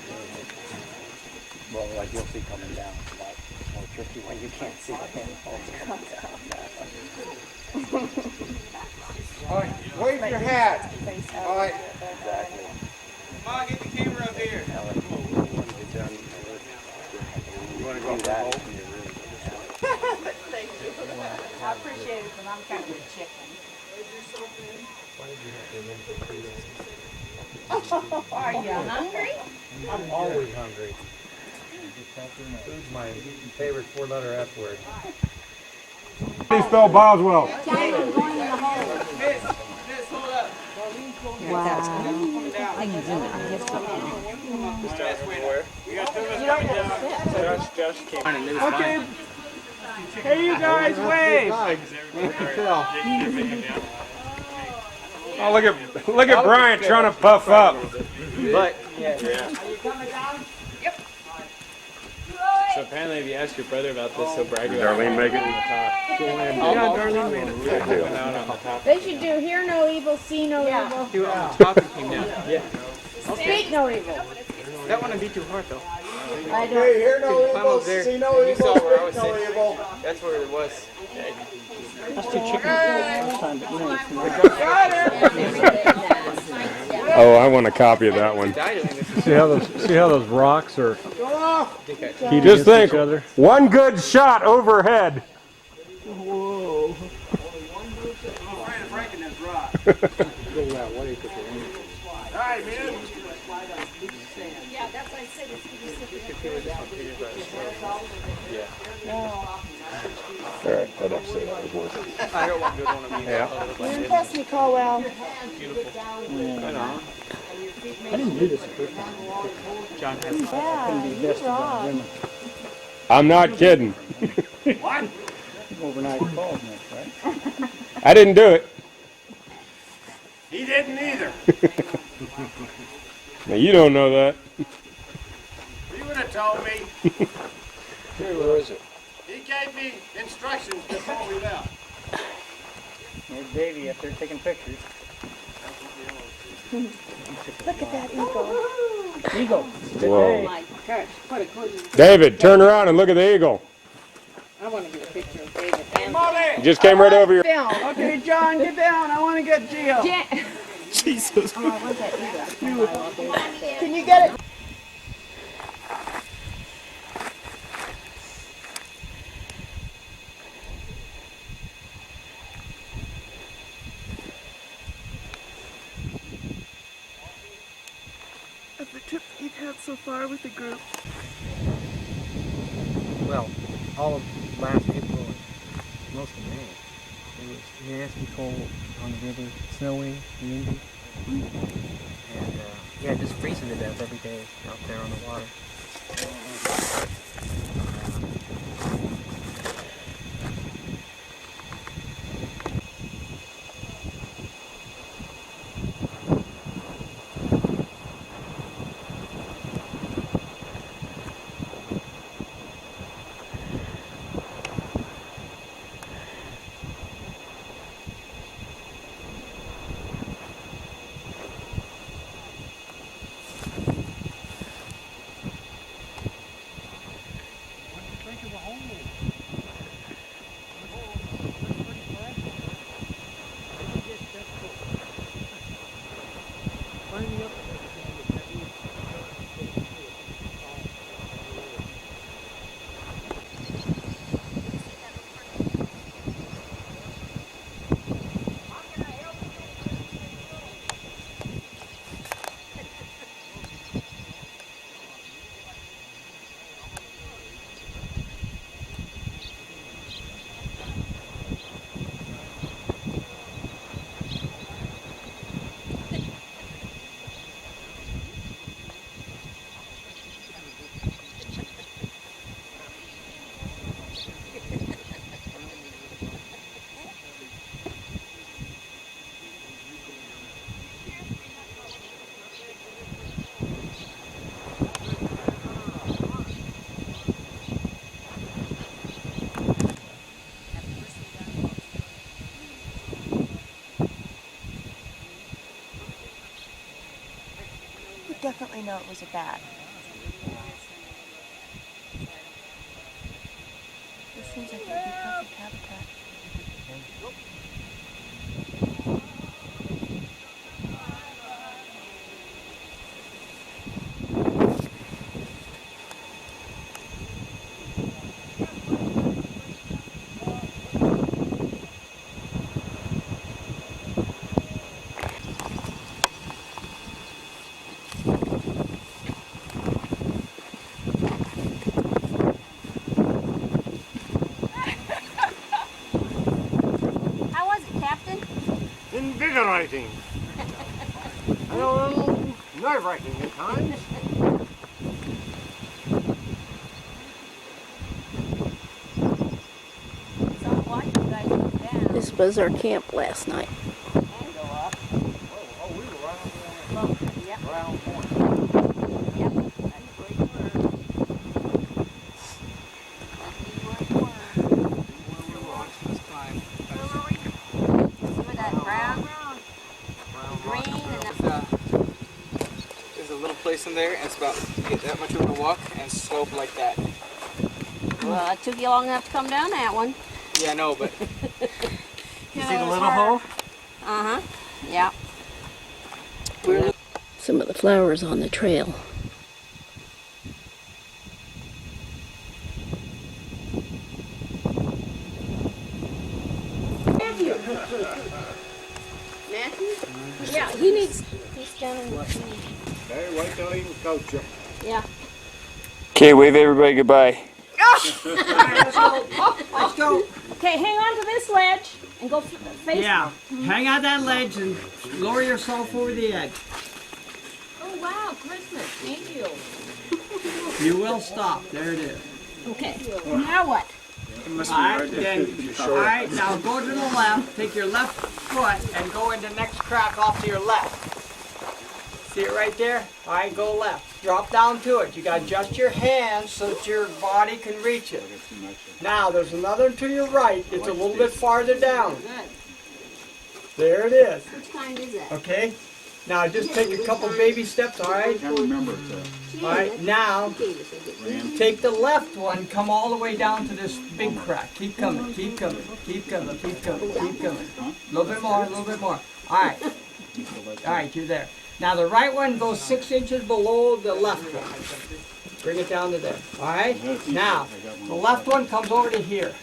well, like you'll see coming down, it's a lot more tricky when you can't see the handholds coming down. All right, wave your hat. All right. Exactly. Come on, get the camera up here. You want to go do that? Thank you. I appreciate it, but I'm kind of a chicken. Are you hungry? I'm always hungry. Food's my favorite four-letter F word. How do you spell Boswell? Miss, hold up. Wow. We got two of us coming down. Josh came. Okay. Hey, you guys, wave. Oh, look at Brian trying to puff up. But So apparently if you ask your brother about this, he'll brag about Darlene make it? Yeah, Darlene made it. out on the top. They should do hear no evil, see no evil, Do it on the top and came down. Yeah. speak no evil. That one would be too hard though. I don't. Hear no Climb evil, up there. see no You evil, saw where I was speak no sitting. evil. That's where it was. That's two chickens last time, but you know, it's not. Oh, I want a copy of that one. See how those rocks are heating Just against think, each other? one good shot overhead. Whoa. Alright, man. Yeah, that's what I said. All right, that upset the horse. I got one good one of me. Yeah. You impressed me, Colwell. I didn't do this the first time. John has Yeah, you rock. I'm not kidding. Overnight calls next, right? I didn't do it. He didn't either. Now, you don't know that. He would have told me. Where is it? He gave me instructions before we left. There's Davey up there taking pictures. Look at that eagle. Eagle. Whoa. My gosh, what a gorgeous. David, turn around and look at the eagle. I want to get a picture of David. He just came right over your... Okay, John, get down. I want to get Gio. Jesus. Oh, I want that eagle. Can you get it? Of the trips you've had so far with the group? Well, all of last April and most of May. It was nasty cold on the river, snowing, windy. And yeah, just freezing to death every day out there on the water. we know it was a bat. This seems like it would be perfect habitat. Invigorating. And a little nerve-wracking at times. This was our camp last night. Place in there, and it's about that much of a walk and slope like that. Well, it took you long enough to come down that one. Yeah, I know, but you see the little hole? Uh-huh. Yeah. Some of the flowers on the trail. Matthew. Matthew? Yeah, he needs. He's down in the. Hey, wait till he can coach you. Yeah. Okay, wave everybody goodbye. Let's go. Let's go. Okay, hang on to this ledge and go face. Yeah, hang on that ledge and lower yourself over the edge. Oh wow, Christmas! Thank you. You will stop. There it is. Okay. Now what? All right, now go to the left. Take your left foot and go into the next crack off to your left. See it right there? All right, go left. Drop down to it. You got to adjust your hands so that your body can reach it. Now, there's another to your right. It's a little bit farther down. There it is. Which kind is that? Okay? Now, just take a couple baby steps, all right? I can't remember it. All right, now, take the left one, come all the way down to this big crack. Keep coming, keep coming, keep coming, keep coming, keep coming. A little bit more, a little bit more. All right. All right, you're there. Now the right one goes 6 inches below the left one. Bring it down to there. All right? Now, the left one comes over to here.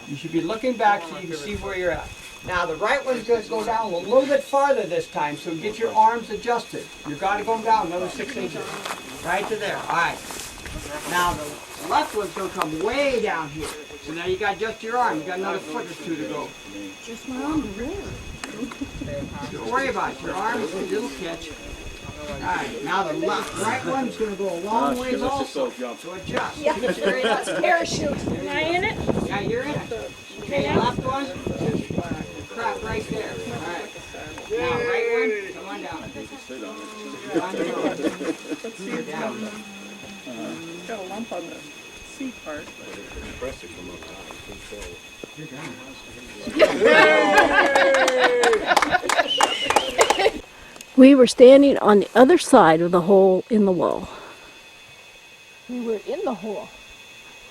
You should be looking back so you can see where you're at. Now the right one's going to go down a little bit farther this time, so get your arms adjusted. You've got to go down another 6 inches. Right to there. All right. Now the left one's going to come way down here. So now you got just your arm. You got another foot or two to go. Just my arm to wear. Don't worry about it. Your arms, it'll catch. Alright, now the right one's going to go a long ways also. So adjust. Yeah. That's a parachute. Am I in it? Yeah, you're in it. Okay, left one. Crap right there. Alright. Now, right one, come on down. Let's see it down. Got a lump on the C part. We were standing on the other side of the hole in the wall. We were in the hole.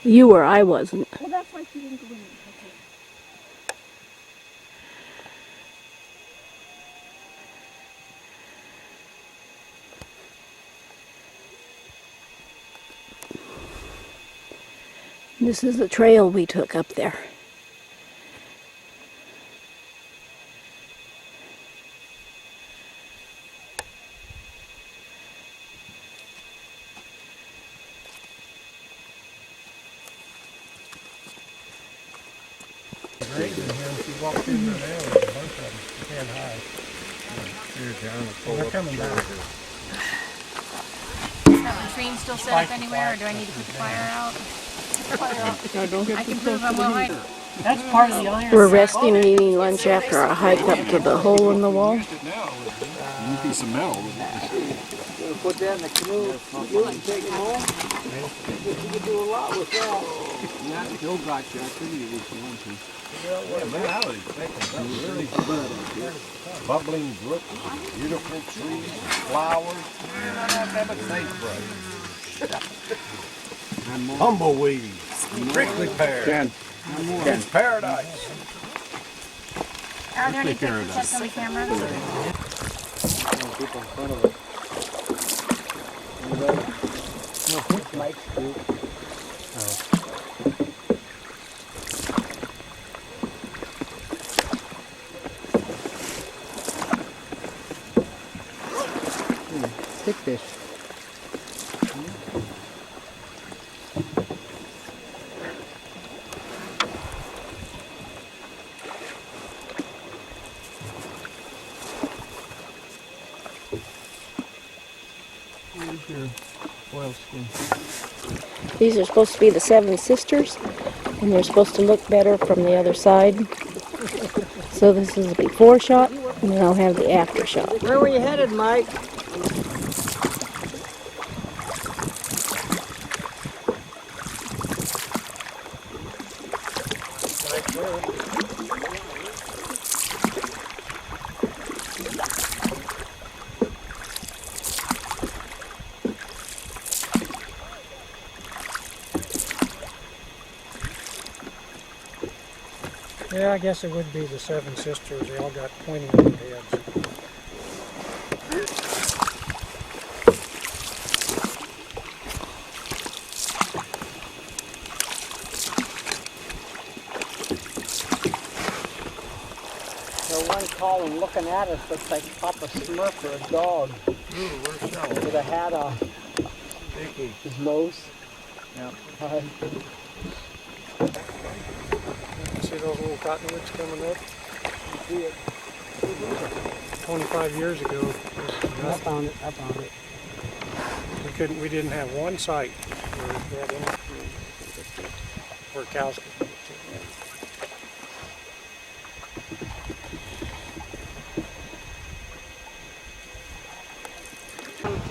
You were, I wasn't. Well, that's why she didn't go in. Okay. This is the trail we took up there. If you walk through the alley, a bunch of them head high. They're coming back. Is that latrine still set up anywhere, or do I need to put the fire out? I can prove I'm all right. That's part of the iron. We're resting and eating lunch after our hike up to the hole in the wall. Piece of metal. Gonna put that in the canoe and take it home? You can do a lot with that. Yeah, Bill got you. I figured it was one thing. Yeah, man, I was expecting something really good up here. Bubbling brooks, beautiful trees, flowers. Man, I don't have a sagebrush. Tumbleweeds, prickly pears. It's paradise. Are there any pictures left on the camera? People in front of it. Mike's group. Stick fish. These are supposed to be the Seven Sisters, and they're supposed to look better from the other side. So this is a before shot, and then I'll have the after shot. Where were you headed, Mike? Yeah, I guess it would be the Seven Sisters. They all got pointy on their heads. The one column looking at us looks like Papa Smurf or a dog. With a hat on. His nose. Yeah. See those little cottonwoods coming up? See it. 25 years ago. I found it. We didn't have one site where we had any where cows could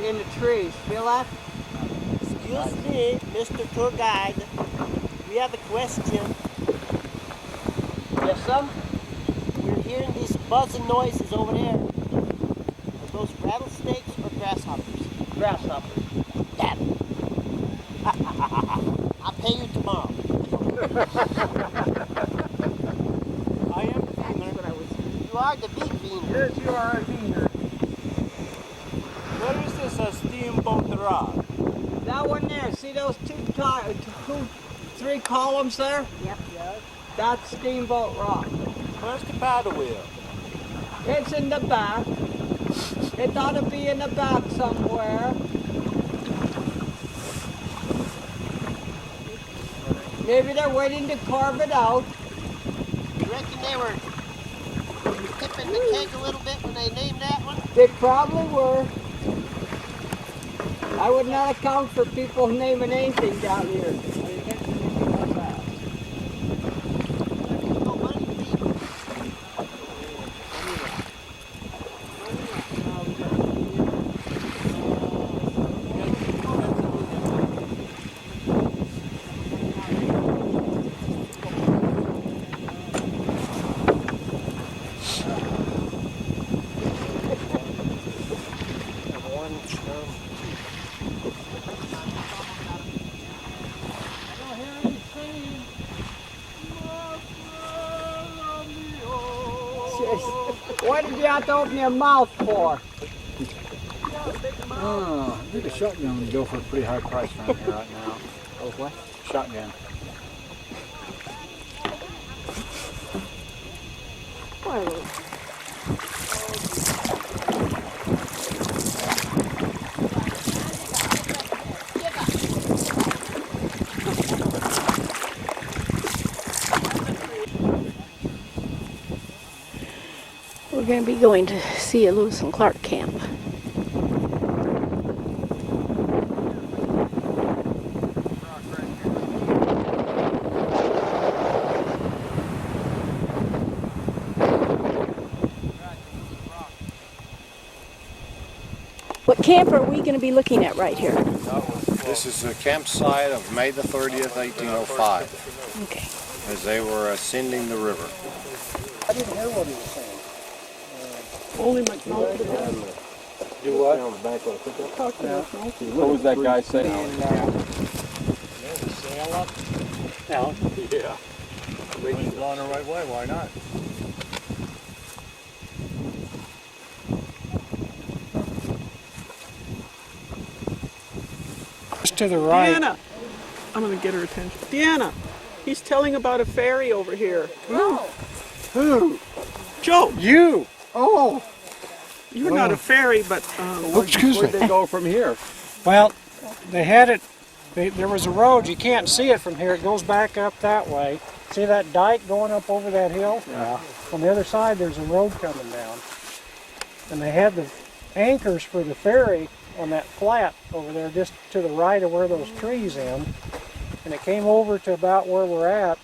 eat. In the trees. Feel that? Excuse me, Mr. Tour Guide. We have a question. Yes, sir? We're hearing these buzzing noises over there. Are those rattlesnakes or grasshoppers? Grasshoppers. Damn it. I'll pay you tomorrow. I am Wiener. You are the big Wiener. Yes, you are a Wiener. What is this, a steamboat rock? That one there. See those three columns there? Yep. That's Steamboat Rock. Where's the paddle wheel? It's in the back. It ought to be in the back somewhere. Maybe they're waiting to carve it out. You reckon they were tipping the keg a little bit when they named that one? They probably were. I would not account for people naming anything down here. What did you have to open your mouth for? Oh, I think a shotgun would go for a pretty high price around here right now. Oh, what? Shotgun. We're going to be going to see a Lewis and Clark camp. What camp are we going to be looking at right here? This is the campsite of May the 30th, 1805. Okay. As they were ascending the river. I didn't hear what he was saying. Only McNulty. Do what? Talk to McNulty. What was that guy saying? Sail up? Down. Yeah. Wind's blowing the right way, why not? Just to the right. Deanna! I'm going to get her attention. Deanna! He's telling about a ferry over here. Who? Joe! You! Oh! You're not a ferry, but excuse Where'd me. they go from here? Well, they had it, there was a road, you can't see it from here, it goes back up that way. See that dike going up over that hill? Yeah. On the other side there's a road coming down. And they had the anchors for the ferry on that flat over there just to the right of where those trees end. And it came over to about where we're at.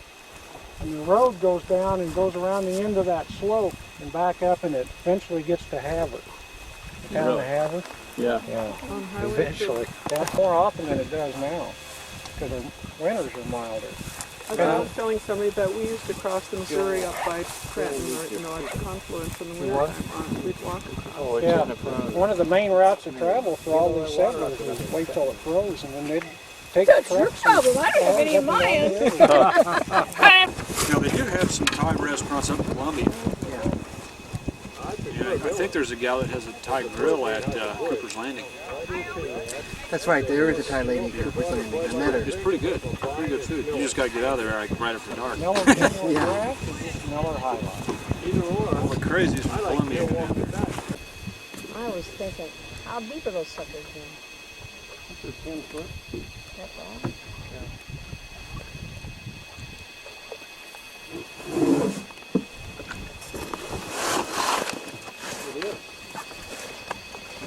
And the road goes down and goes around the end of that slope and back up, and it eventually gets to Havre. The town of Havre. Yeah. Yeah. Eventually. That's more often than it does now. Because the winters are milder. I was telling somebody that we used to cross the Missouri up by Trenton, or at the confluence in the wintertime. We'd walk across. Oh, it's Yeah. in the front. One of the main routes of travel for all these settlers was wait till it froze, and then they'd take the trucks. That's your problem. I don't have any of mine. You know, they do have some Thai restaurants up in Columbia. Yeah, I think there's a gal that has a Thai grill at Cooper's Landing. That's right, there is a Thai lady at Cooper's Landing. I met her. It's pretty good. Pretty good food. You just got to get out of there like right after dark. Miller Yeah. highlight. Either or. All the craziest from Columbia. I was thinking, how deep are those suckers then? 10 foot. That's all.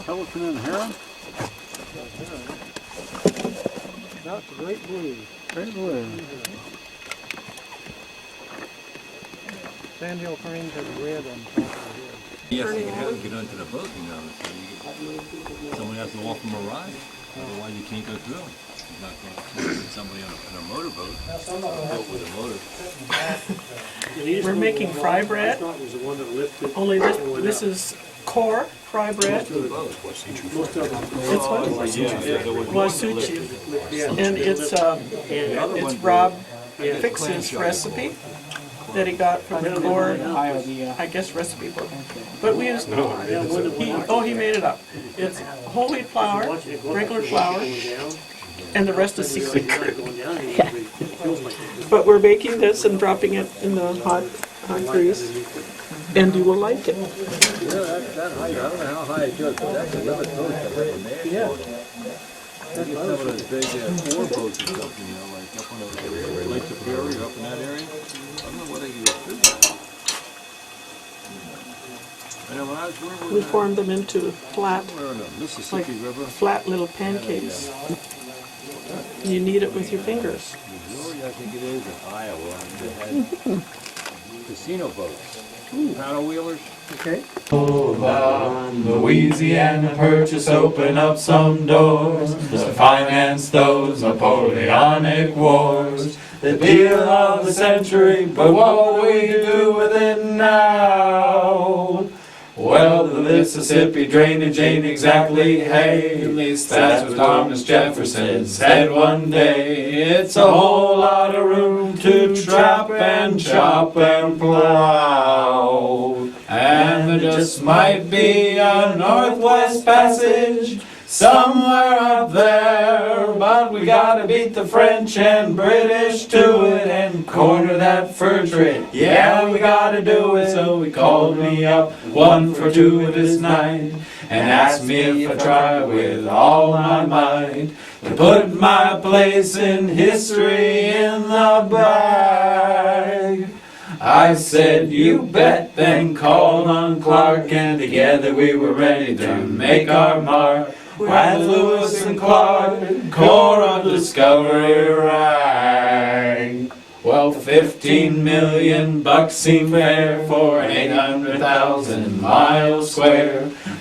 Pelican and heron? No, it's a great blue. Great blue. Sandhill cranes have red on top of the head. Yes, you have to get onto the boat, you know. So someone has to offer them a ride. Otherwise, you can't go through. You're not going to put somebody on a motorboat built with a motor. We're making fry bread. Only this is core fry bread. It's what? Wasuchi. And it's Rob Fix's recipe that he got from the core, I guess, recipe book. But we used, he made it up. It's whole wheat flour, regular flour, and the rest is secret. But we're baking this and dropping it in the hot grease, and you will like it. Yeah, that height, I don't know how high it goes, but that's a limit boat. Yeah. That's some of those big ore boats or something, you know, like up on the Lake Superior, up in that area. I don't know what they do with food. We formed them into flat, Mississippi River. flat little pancakes. You knead it with your fingers. Missouri, I think it is, in Iowa. They had casino boats, paddle wheelers. Okay. Louisiana Purchase open up some doors to finance those Napoleonic wars. The deal of the century, but what will we do with it now? Well, the Mississippi drainage ain't exactly hay. At least that's what Thomas Jefferson said one day. It's a whole lot of room to trap and chop and plow. And there just might be a Northwest Passage somewhere up there, but we gotta beat the French and British to it and corner that fur trade. Yeah, we gotta do it. So he called me up one fortuitous night and asked me if I'd try with all my might to put my place in history in the bag. I said, you bet, then called on Clark, and together we were ready to make our mark. With Lewis and Clark, Corp of Discovery rang. Well, 15 million bucks seemed fair for an 800,000 miles square.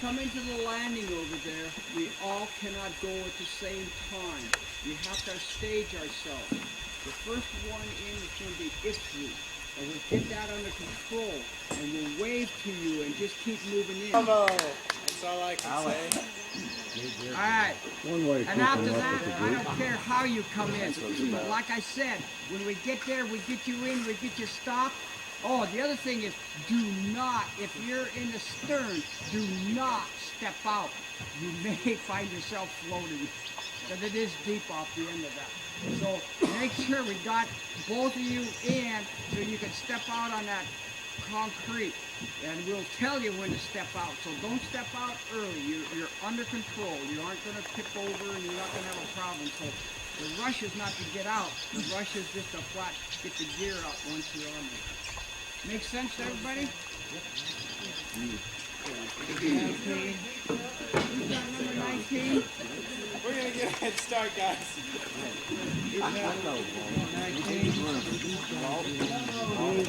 come into the landing over there, we all cannot go at the same time. We have to stage ourselves. The first one in is going to be Ipsy, and we'll get that under control, and we'll wave to you and just keep moving in. That's all I can say. All right. One way to And keep after them up that, with the I group. don't care how you come in. Like I said, when we get there, we get you in, we get you stopped. Oh, the other thing is, do not, if you're in the stern, do not step out. You may find yourself floating, because it is deep off the end of that. So make sure we got both of you in so you can step out on that concrete. And we'll tell you when to step out. So don't step out early. You're under control. You aren't going to tip over and you're not going to have a problem. So the rush is not to get out. The rush is just to flat get the gear out once you're on there. Make sense to everybody? Who's got number 19? We're gonna get a head start, guys.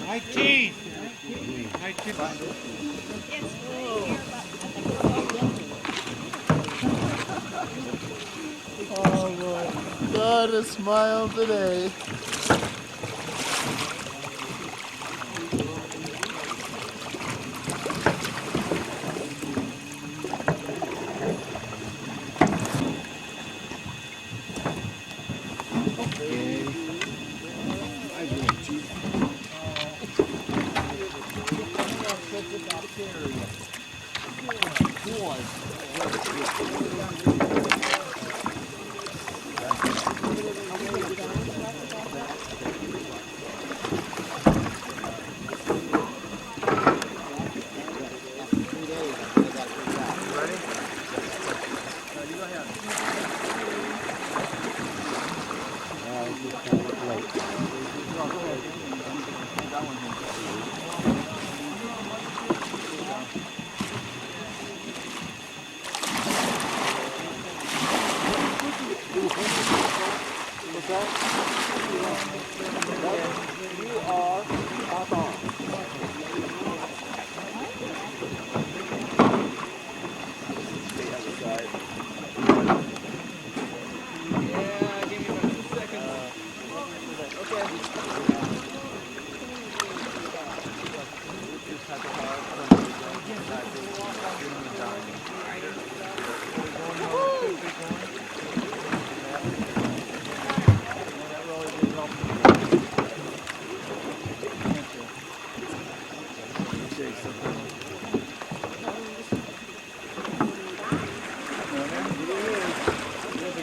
19. Oh my God, a smile today.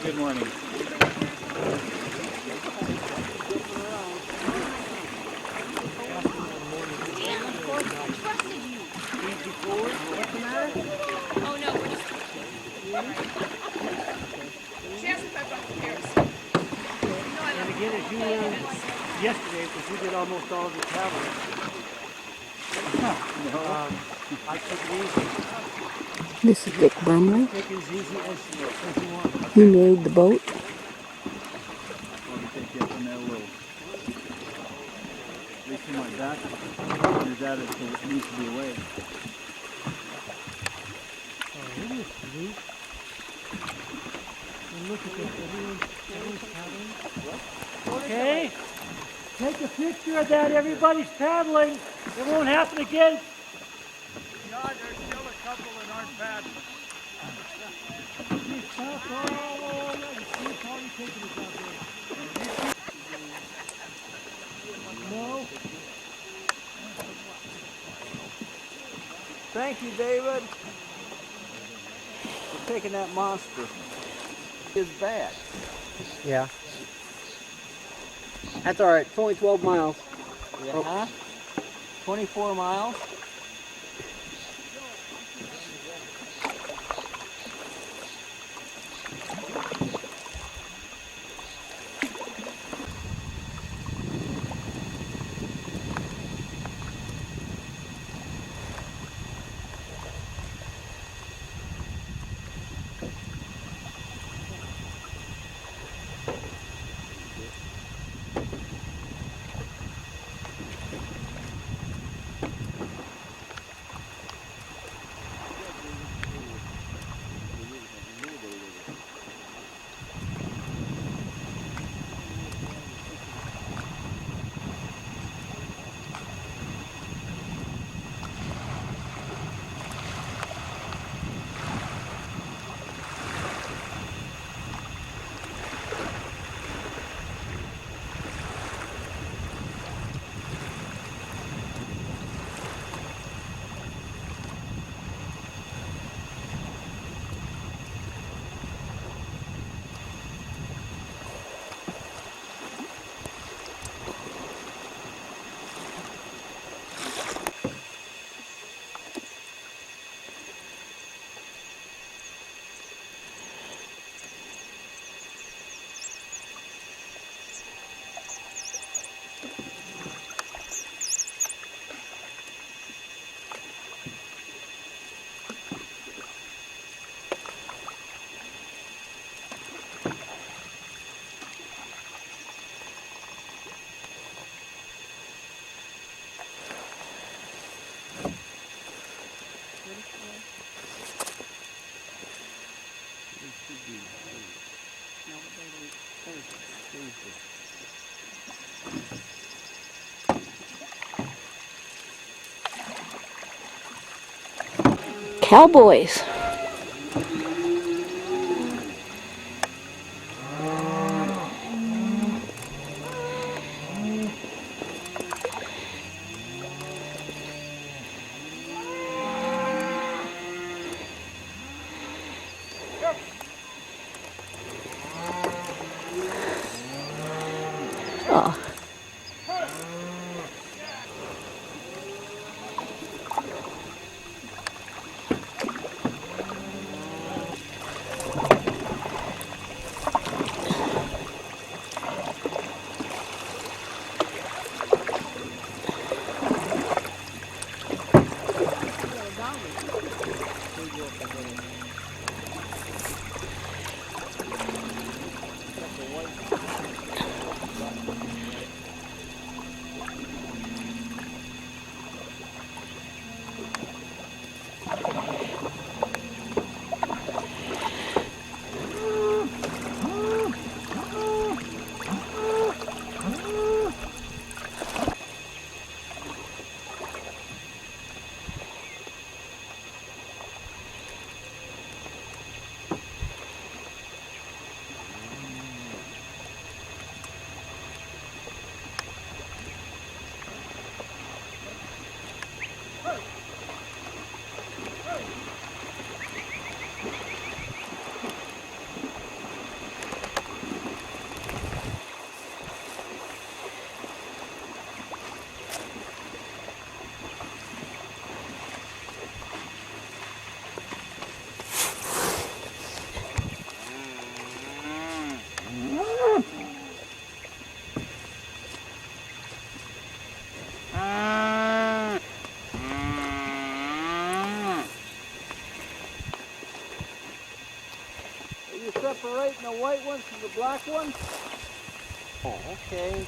Good morning. What's the matter? Oh no, we're just. She hasn't put up the pairs. And again, as you learned yesterday, because you did almost all the traveling, I took it easy. This is Dick Brumley. Take it as easy as you want. He made the boat. Take you up on that little. At least in my back. Is that it needs to be away. It is sweet. And look at this. Everyone's paddling. Okay. Take a picture of that. Everybody's paddling. It won't happen again. God, there's still a couple that aren't paddling. No. Thank you, David, for taking that monster. It's bad. Yeah. That's all right. It's only 12 miles. Yeah. 24 miles. Cowboys. Oh. Separating the white ones from the black ones? Oh, okay.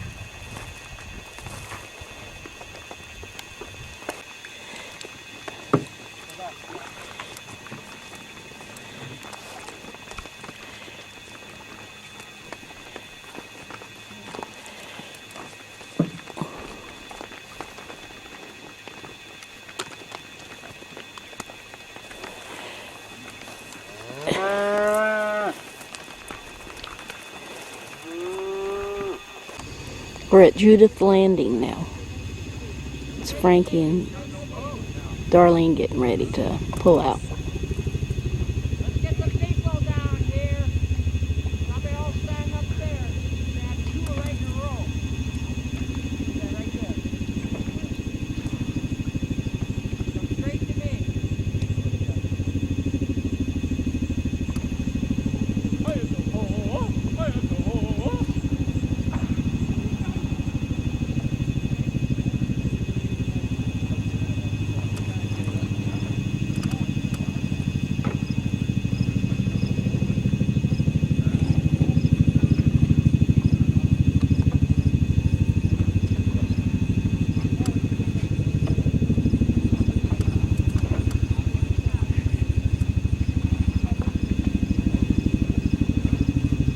We're at Judith Landing now. It's Frankie and Darlene getting ready to pull out. Let's get the people down here. Now they all stand up there. Stand two right in a row. Stand right there. Come straight to me.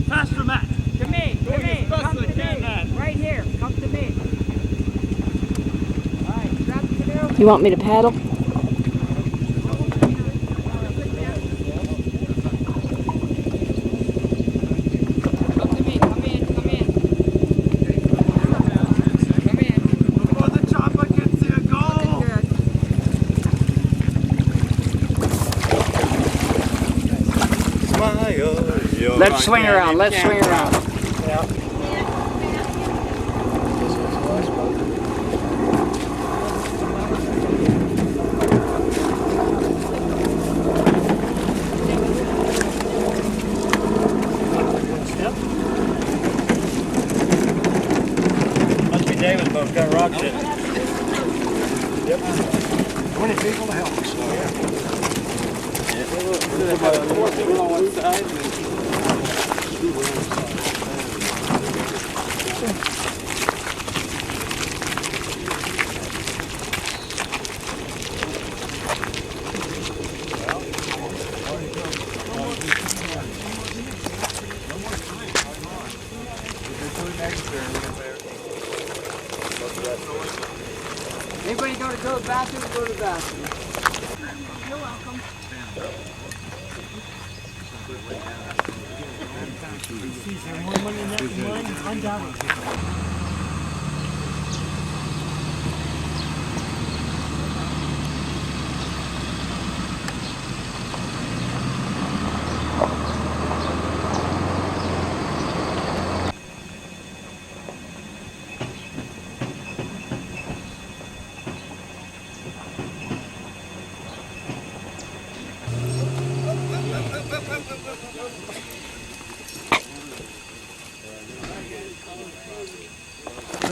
Faster, Matt. To me, to me. Come to me. Right here. Come to me. All right, grab the canoe. You want me to paddle? Let's swing around. Let's swing around. Must be David's boat, got rocks in it. Yep. 20 people to help us. Anybody got to go to the bathroom? Go to the bathroom. You're welcome. Is there more money in that than mine? I'm down.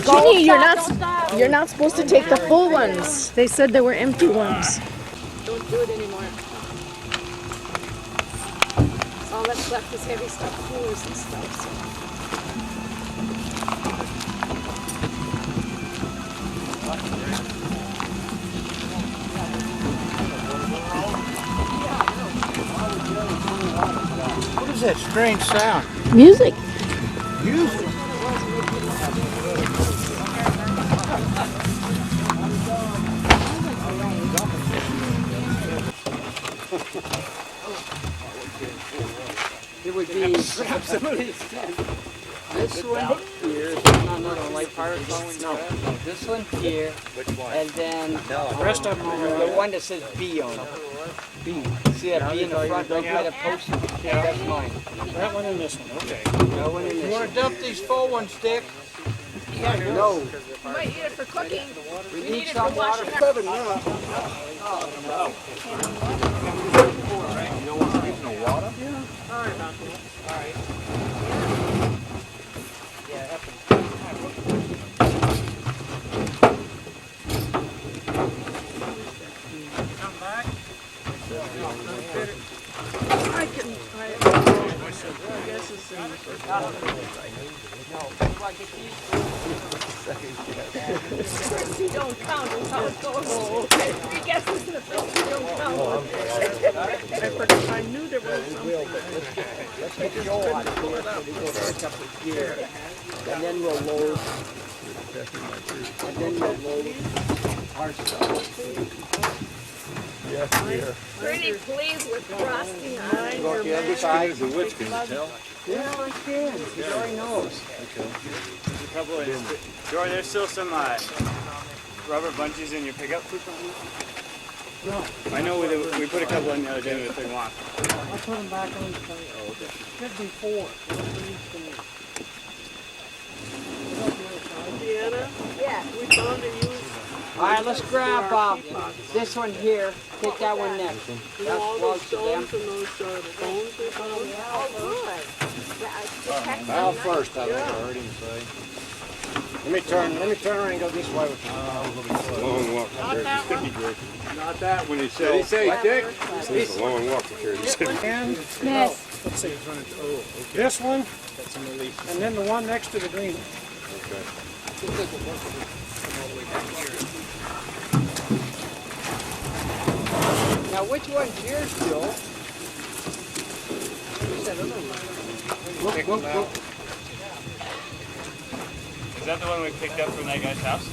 Ginny, you're not supposed to take the full ones. They said there were empty ones. Don't do it anymore. All that's left is heavy stuff, coolers and stuff. So. What is that strange sound? Music. Music. It would be grab somebody's tent. This one here, no, like pirate phone. No, this one here. Which one? And then the rest of them, the one that says B on it. B. See that B in the front right by the post? Yeah, that's mine. That one and this one, okay. That one and this You want one. to dump these full ones, Dick? No. You might need it for cooking. We need need it some for water washing for up. You don't want to use no water? Yeah. All right, Malcolm. All right. Come back. I can. I guess it's in the first first two don't count is how it goes. Oh, okay. 3 guesses in the first two don't count. I knew there was something. Let's get Joel out of here. And then we'll load. And then we'll load our stuff. Yes, dear. Pretty pleased with frosting on Go your to the other man. side of the woods, can you tell? Yeah, I can. He already knows. There's a couple of Jordan, there's still some rubber bungees in your pickup. No. I know we put a couple in the other day with the big lock. I put them back on the plane. Oh, okay. Should be 4. Deanna? Yeah. We found a used. All right, let's grab this one here. Take that one next. You know all those stones and those bones we found? Oh, good. Val first, I think I heard him say. Let me turn around and go this way with you. Long walk Not that one. Not that one, he said. He said, Dick. It's a long walk to carry this. And Yes. let's see. This one, and then the one next to the green one. Now, which one's yours, Joe? Look. Is that the one we picked up from that guy's house?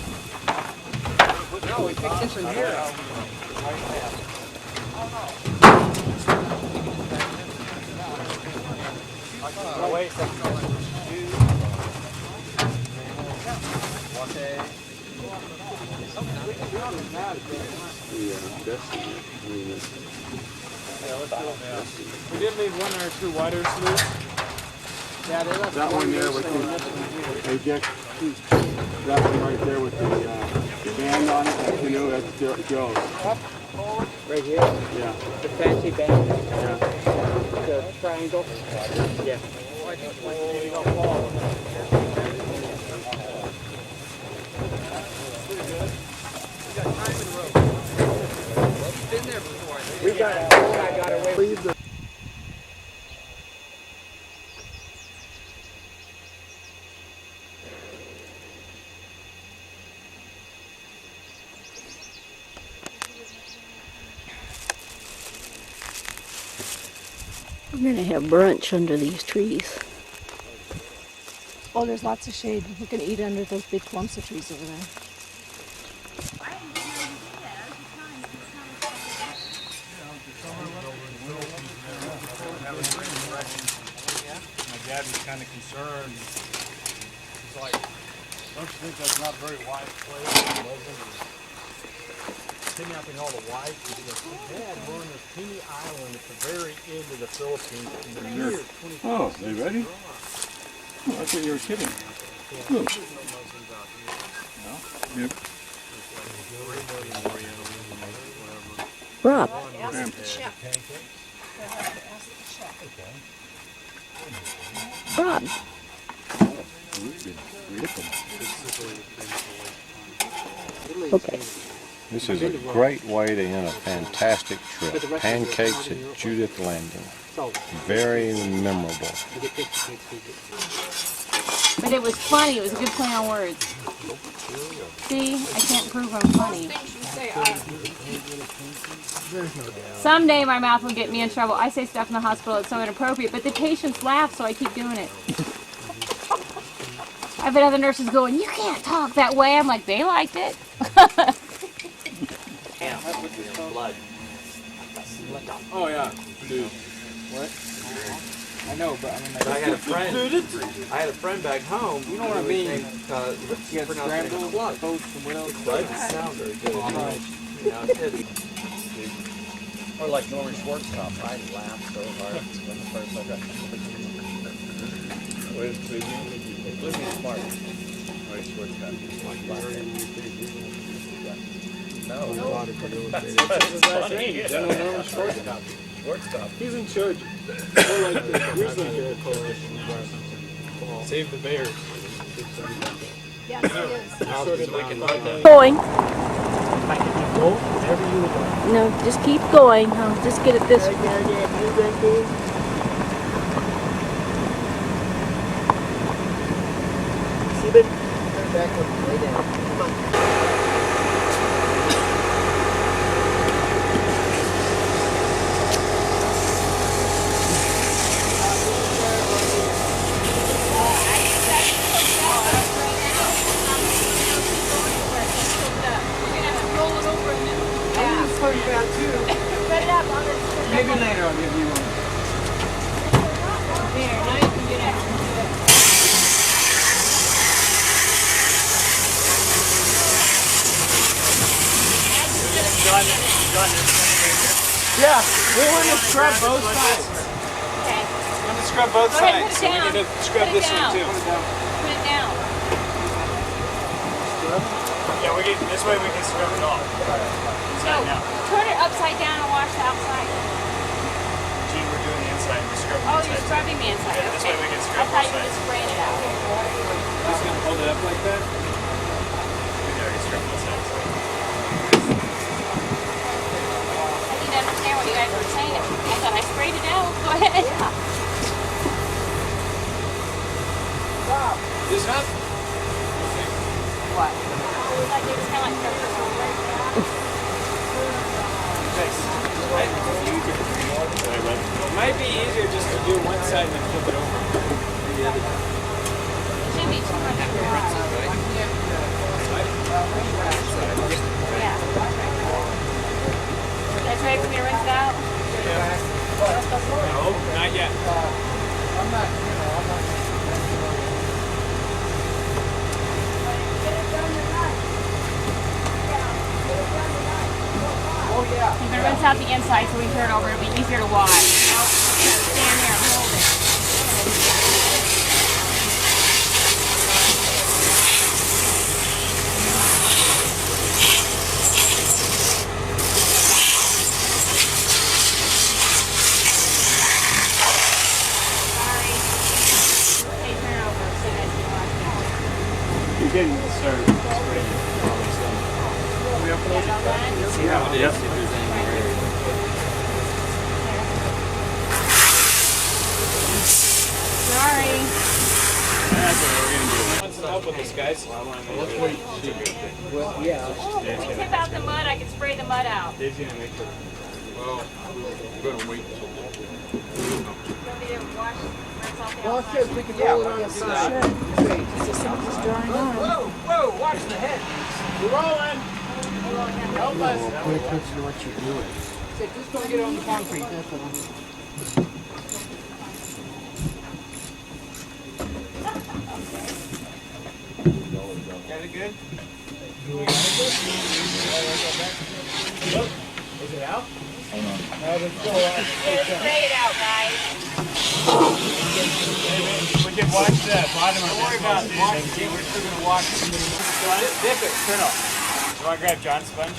No, we picked this one here up. Oh, wait a second. We did leave one or two wider sloops. Yeah, they left That one there with the, hey Dick, that one right there with the band on it, that canoe, that's Joe's. Right here? Yeah. The fancy band? Yeah. The triangle? Yeah. We got it. I got away from the... We're going to have brunch under these trees. Oh, there's lots of shade. We can eat under those big clumps of trees over there. My dad was kind of concerned. He's like, don't you think that's not very wide place? It wasn't. Kidnapping all the whites. He goes, Dad, we're on this teeny island at the very end of the Philippines. And they're here 20 Oh, they ready? Oh, I thought you were kidding. Oh. No? Yep. Rob. Rob. Okay. This is a great way to end a fantastic trip. Pancakes at Judith Landing. Very memorable. But it was funny. It was a good play on words. See, I can't prove I'm funny. Someday my mouth will get me in trouble. I say stuff in the hospital that's so inappropriate, but the patients laugh, so I keep doing it. I've had other nurses going, you can't talk that way. I'm like, they liked it. Oh yeah, dude. What? I know, but I mean, I had a friend back home. You know what I mean? He had scrambled toast and what else? doesn't sound very good. You know, Or like Norman Schwarzkopf, I laughed so hard when the first I got. Where's Living smart. Norman Schwarzkopf. No. That's funny. Norman Schwarzkopf. He's in charge. Like the Grizzly Bear Coalition or something. Save the bears. Yes, it is. Going. No, just keep going. I'll just get it this way. See, but turn back and lay down. Come on. Maybe later I'll give you one. There, now you can get out. Yeah, we want to scrub both sides. Okay. We want to scrub both Go ahead, sides. put it down. We need to scrub Put it this one down. too. Put it down. Yeah, this way we can scrub it off. So, turn it upside down and wash the outside. Gee, we're doing the inside. We're scrubbing Oh, the you're inside. scrubbing the inside. Yeah, this Okay. way we can I scrub thought both you were sides. just spraying it out. Just gonna hold it up like that. We already scrubbed both sides. I didn't understand what you guys were saying. I thought I sprayed it out. Go ahead. This up? What? It was like it was kind of like pepper. It might be easier just to do one side and then flip it over. Maybe the other. It should be 200. Yeah. That's ready for me to rinse it out? No, not yet. I'm not. You can rinse out the inside so we turn it over. It'll be easier to wash. Stand there and hold it. Sorry. Hey, turn it over so you guys can wash it. You can start spraying all this stuff. We have to see how it is. If there's any more area. Sorry. That's what we're gonna do. Want some help with this, guys? Let's wait. Well, yeah. When you tip out the mud, I can spray the mud out. Dave's gonna make sure. Well, we're gonna wait until. You want me to wash Well, it says we can roll it on the side. Whoa, watch the head. We're rolling. Help us. Pay attention to what you're doing. Just don't get on the concrete, that's all. Got it good? Is it out? Hold on. No, but it's still out. Spray it out, guys. We can watch that bottom of Don't worry about watching it. We're still going to watch it. Dip it, turn off. You want to grab John's sponge?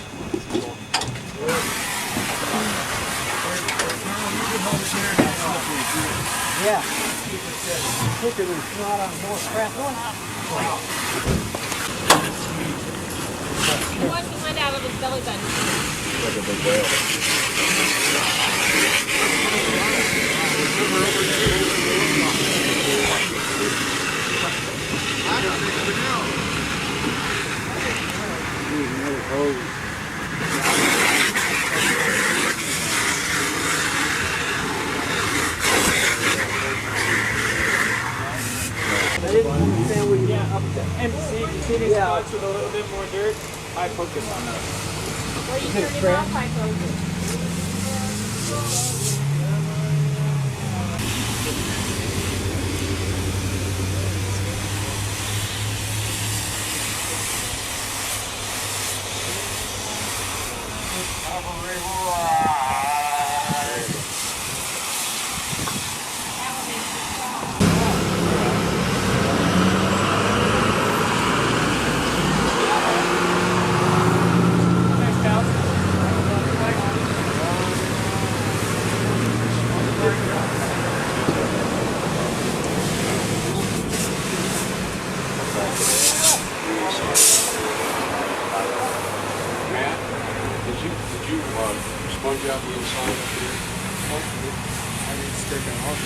Yeah. Look at him, not on more crap. Wash the wind out of his belly button. Like a big whale. I didn't understand where you went up to MC, you see these spots with a little bit more dirt? I focus on that. Where you turn it off, I froze it. Matt, did you sponge out the inside up here? I need to stick it on.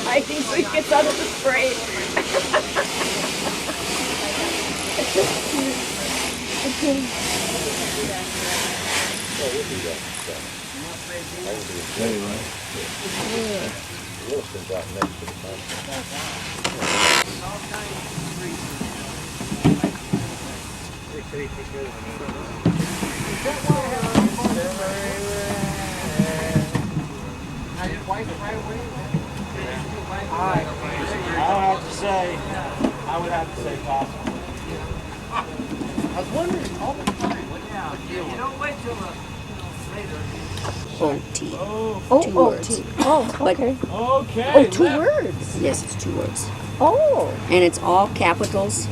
I think so he gets out of the spray. I would have to say possible. I was wondering all the time. You don't wait till later. O-T. Oh, Two oh, words. oh, okay. Okay. Oh, 2 words. Yes, it's 2 words. Oh. And it's all capitals,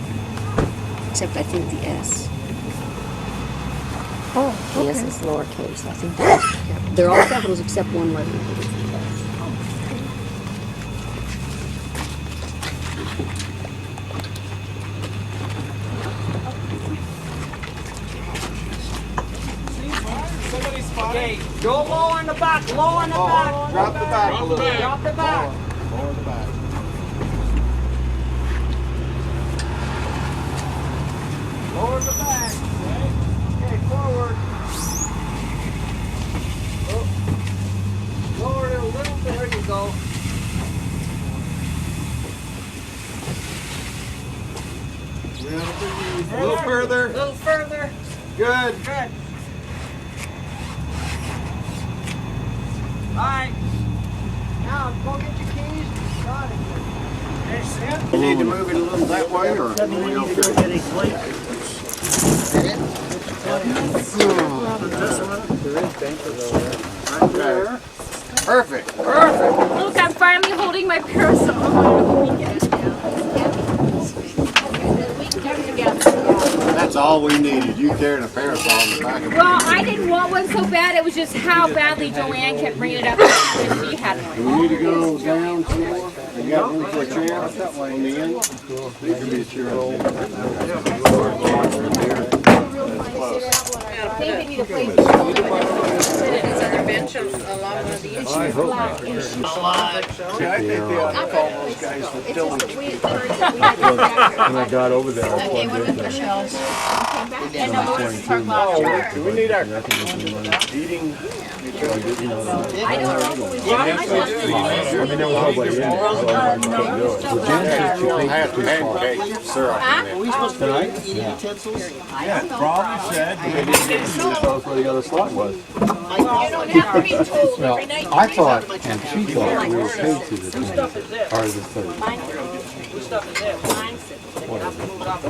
except I think the S. Oh, The okay. S is lowercase. I think they're all capitals except one letter. Okay, go low on the back, low on the back. Drop the back a little bit. Drop the back. Lower the back. Lower the back. Okay, forward. Oh. Lower it a little bit. There you go. A little further. A little further. Good. Good. Alright. Now go get your keys and start it. There's it. You need to move it a little that way, or are we okay? Okay. Perfect. Perfect. Look, I'm finally holding my parasol on the weekend. We can come together. That's all we needed. You carrying a parasol in the back of Well, I didn't want one so bad. It was just how badly Joanne kept bringing it up. And she had one. We need to go down some more. You got room for a chair on the end? There can be a chair on the I think they need a place. This other bench along one of these. I hope not. See, I think they ought to call those guys for tillage. When I got over there, I Okay, plugged one in of the shells. And the Lord's talking about Do we need our eating? I don't know. I mean, there was nobody in there, so I couldn't do it. Well, Jen said she We'll thinks have pancake syrup in there. Are we supposed to Tonight? be eating utensils? Yeah, probably said, but they didn't get to tell us where the other slot was. You don't have to be told Well, every night. I thought, and she thought we were paid to the 20th, or the 30th. Whose stuff is this?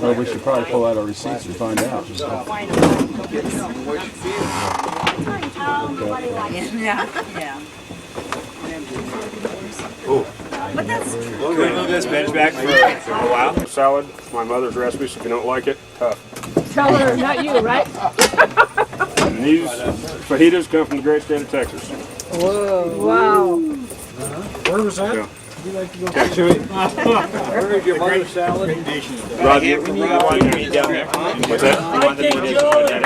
Well, we should probably pull out our receipts and find out. Yeah. But that's Can we move this bench back for a while? Salad, my mother's recipe, so if you don't like it, tough. Tell her, not you, right? And these fajitas come from the great state of Texas. Whoa. Wow. Where was that? Yeah. You like to go Where's your mother's salad? Rob, you want to meet down there? What's that? You want them to meet down there?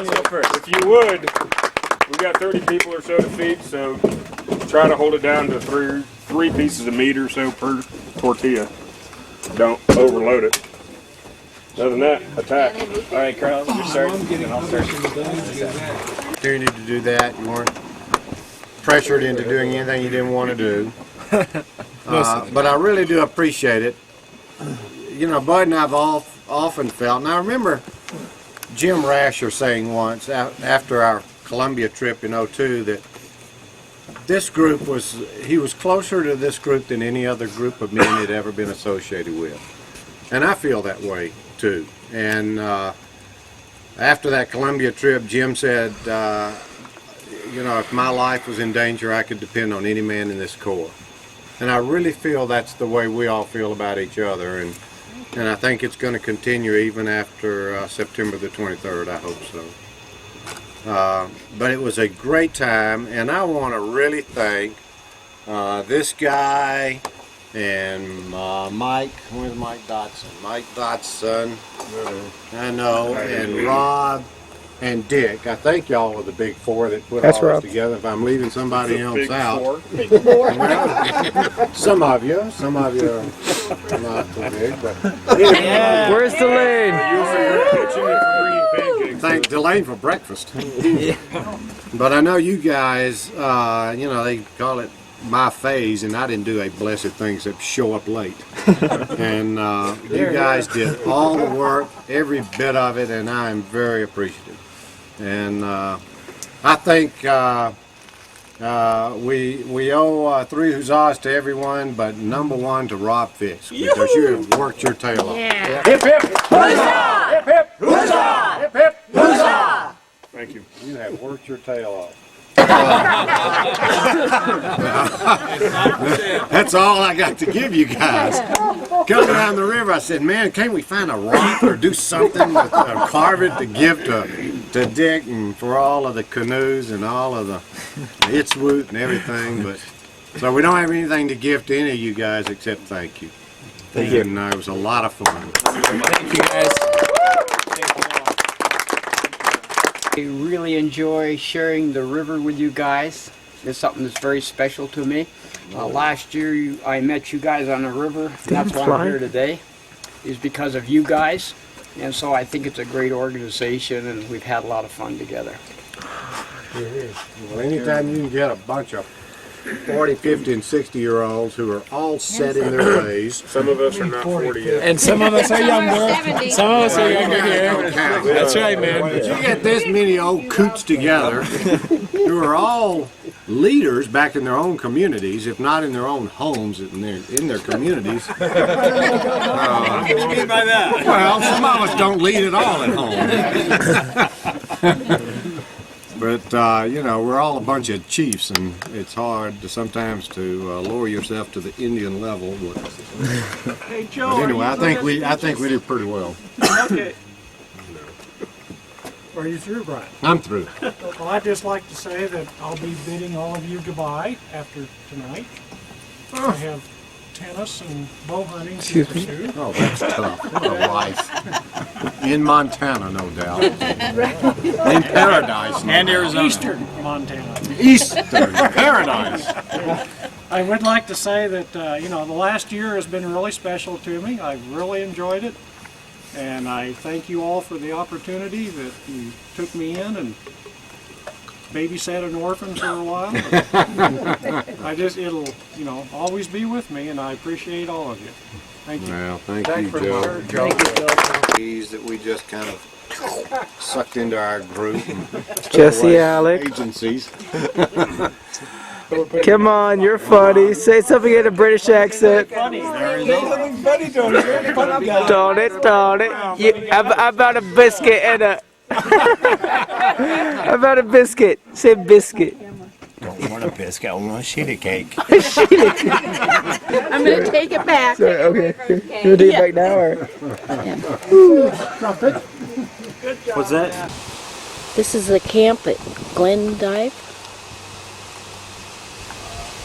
So first, if you would, we've got 30 people or so to feed, so try to hold it down to three pieces of meat or so per tortilla. Don't overload it. Other than that, attack. All right, Carl, you're starting, and I'll start. Opportunity to do that. You weren't pressured into doing anything you didn't want to do. But I really do appreciate it. You know, Bud and I've often felt, and I remember Jim Rasher saying once after our Columbia trip in '02 that this group he was closer to this group than any other group of men he'd ever been associated with. And I feel that way too. And after that Columbia trip, Jim said, you know, if my life was in danger, I could depend on any man in this Corps. And I really feel that's the way we all feel about each other. And I think it's going to continue even after September the 23rd, I hope so. But it was a great time, and I want to really thank this guy and Mike. Where's Mike Dotson? Mike Dotson, I know, and Rob and Dick. I think y'all were the big four that put That's all Rob. this together. If I'm leaving somebody else out, Well, some of you are not too big, but yeah. Where's Delane? Thank Delane for breakfast. But I know you guys, you know, they call it my phase, and I didn't do a blessed thing except show up late. And you guys did all the work, every bit of it, and I am very appreciative. And I think we owe 3 huzzahs to everyone, but #1 to Rob Fix, because you have worked your tail off. Yeah. Hip hip! Huzzah! Hip hip! Huzzah! Hip hip! Huzzah! Thank you. You have worked your tail off. That's all I got to give you guys. Coming down the river, I said, man, can't we find a rock or do something with, carve it to give to Dick and for all of the canoes and all of the Itzwoot and everything. But so we don't have anything to give to any of you guys except thank you. Thank you. And it was a lot of fun. Thank you, guys. I really enjoy sharing the river with you guys. It's something that's very special to me. Last year I met you guys on the river, and that's why I'm here today, is because of you guys. And so I think it's a great organization, and we've had a lot of fun together. Well, anytime you can get a bunch of 40, 50, and 60-year-olds who are all set in their ways. Some of us are not 40 yet. And some of us are younger. Some of us are younger here. That's right, man. But you get this many old coots together who are all leaders back in their own communities, if not in their own homes, in their communities. What do you mean by that? Well, some of us don't lead at all at home. But you know, we're all a bunch of chiefs, and it's hard to sometimes to lower yourself to the Indian level. Hey, Joe, But anyway, are you I think we did pretty well. Okay. Are you through, Brian? I'm through. Well, I'd just like to say that I'll be bidding all of you goodbye after tonight. I have tennis and bow hunting to pursue. Oh, that's tough. What a life. In Montana, no doubt. In paradise, no And doubt. Arizona. Eastern Montana. Eastern paradise. I would like to say that, you know, the last year has been really special to me. I've really enjoyed it. And I thank you all for the opportunity that you took me in and babysat an orphan for a while. It'll, you know, always be with me, and I appreciate all of you. Thank you. Well, thank you, Joe. These that we just kind of sucked into our group. And Jesse, Alec. Agencies. Come on, you're funny. Say something in a British accent. Funny. Don't it. How about a biscuit and a... How about a biscuit? Say biscuit. Don't want a biscuit, I want a sheeta cake. I'm gonna take it back. Sorry, okay. You want to take it back now, or? What's that? This is the camp at Glendive.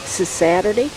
This is Saturday.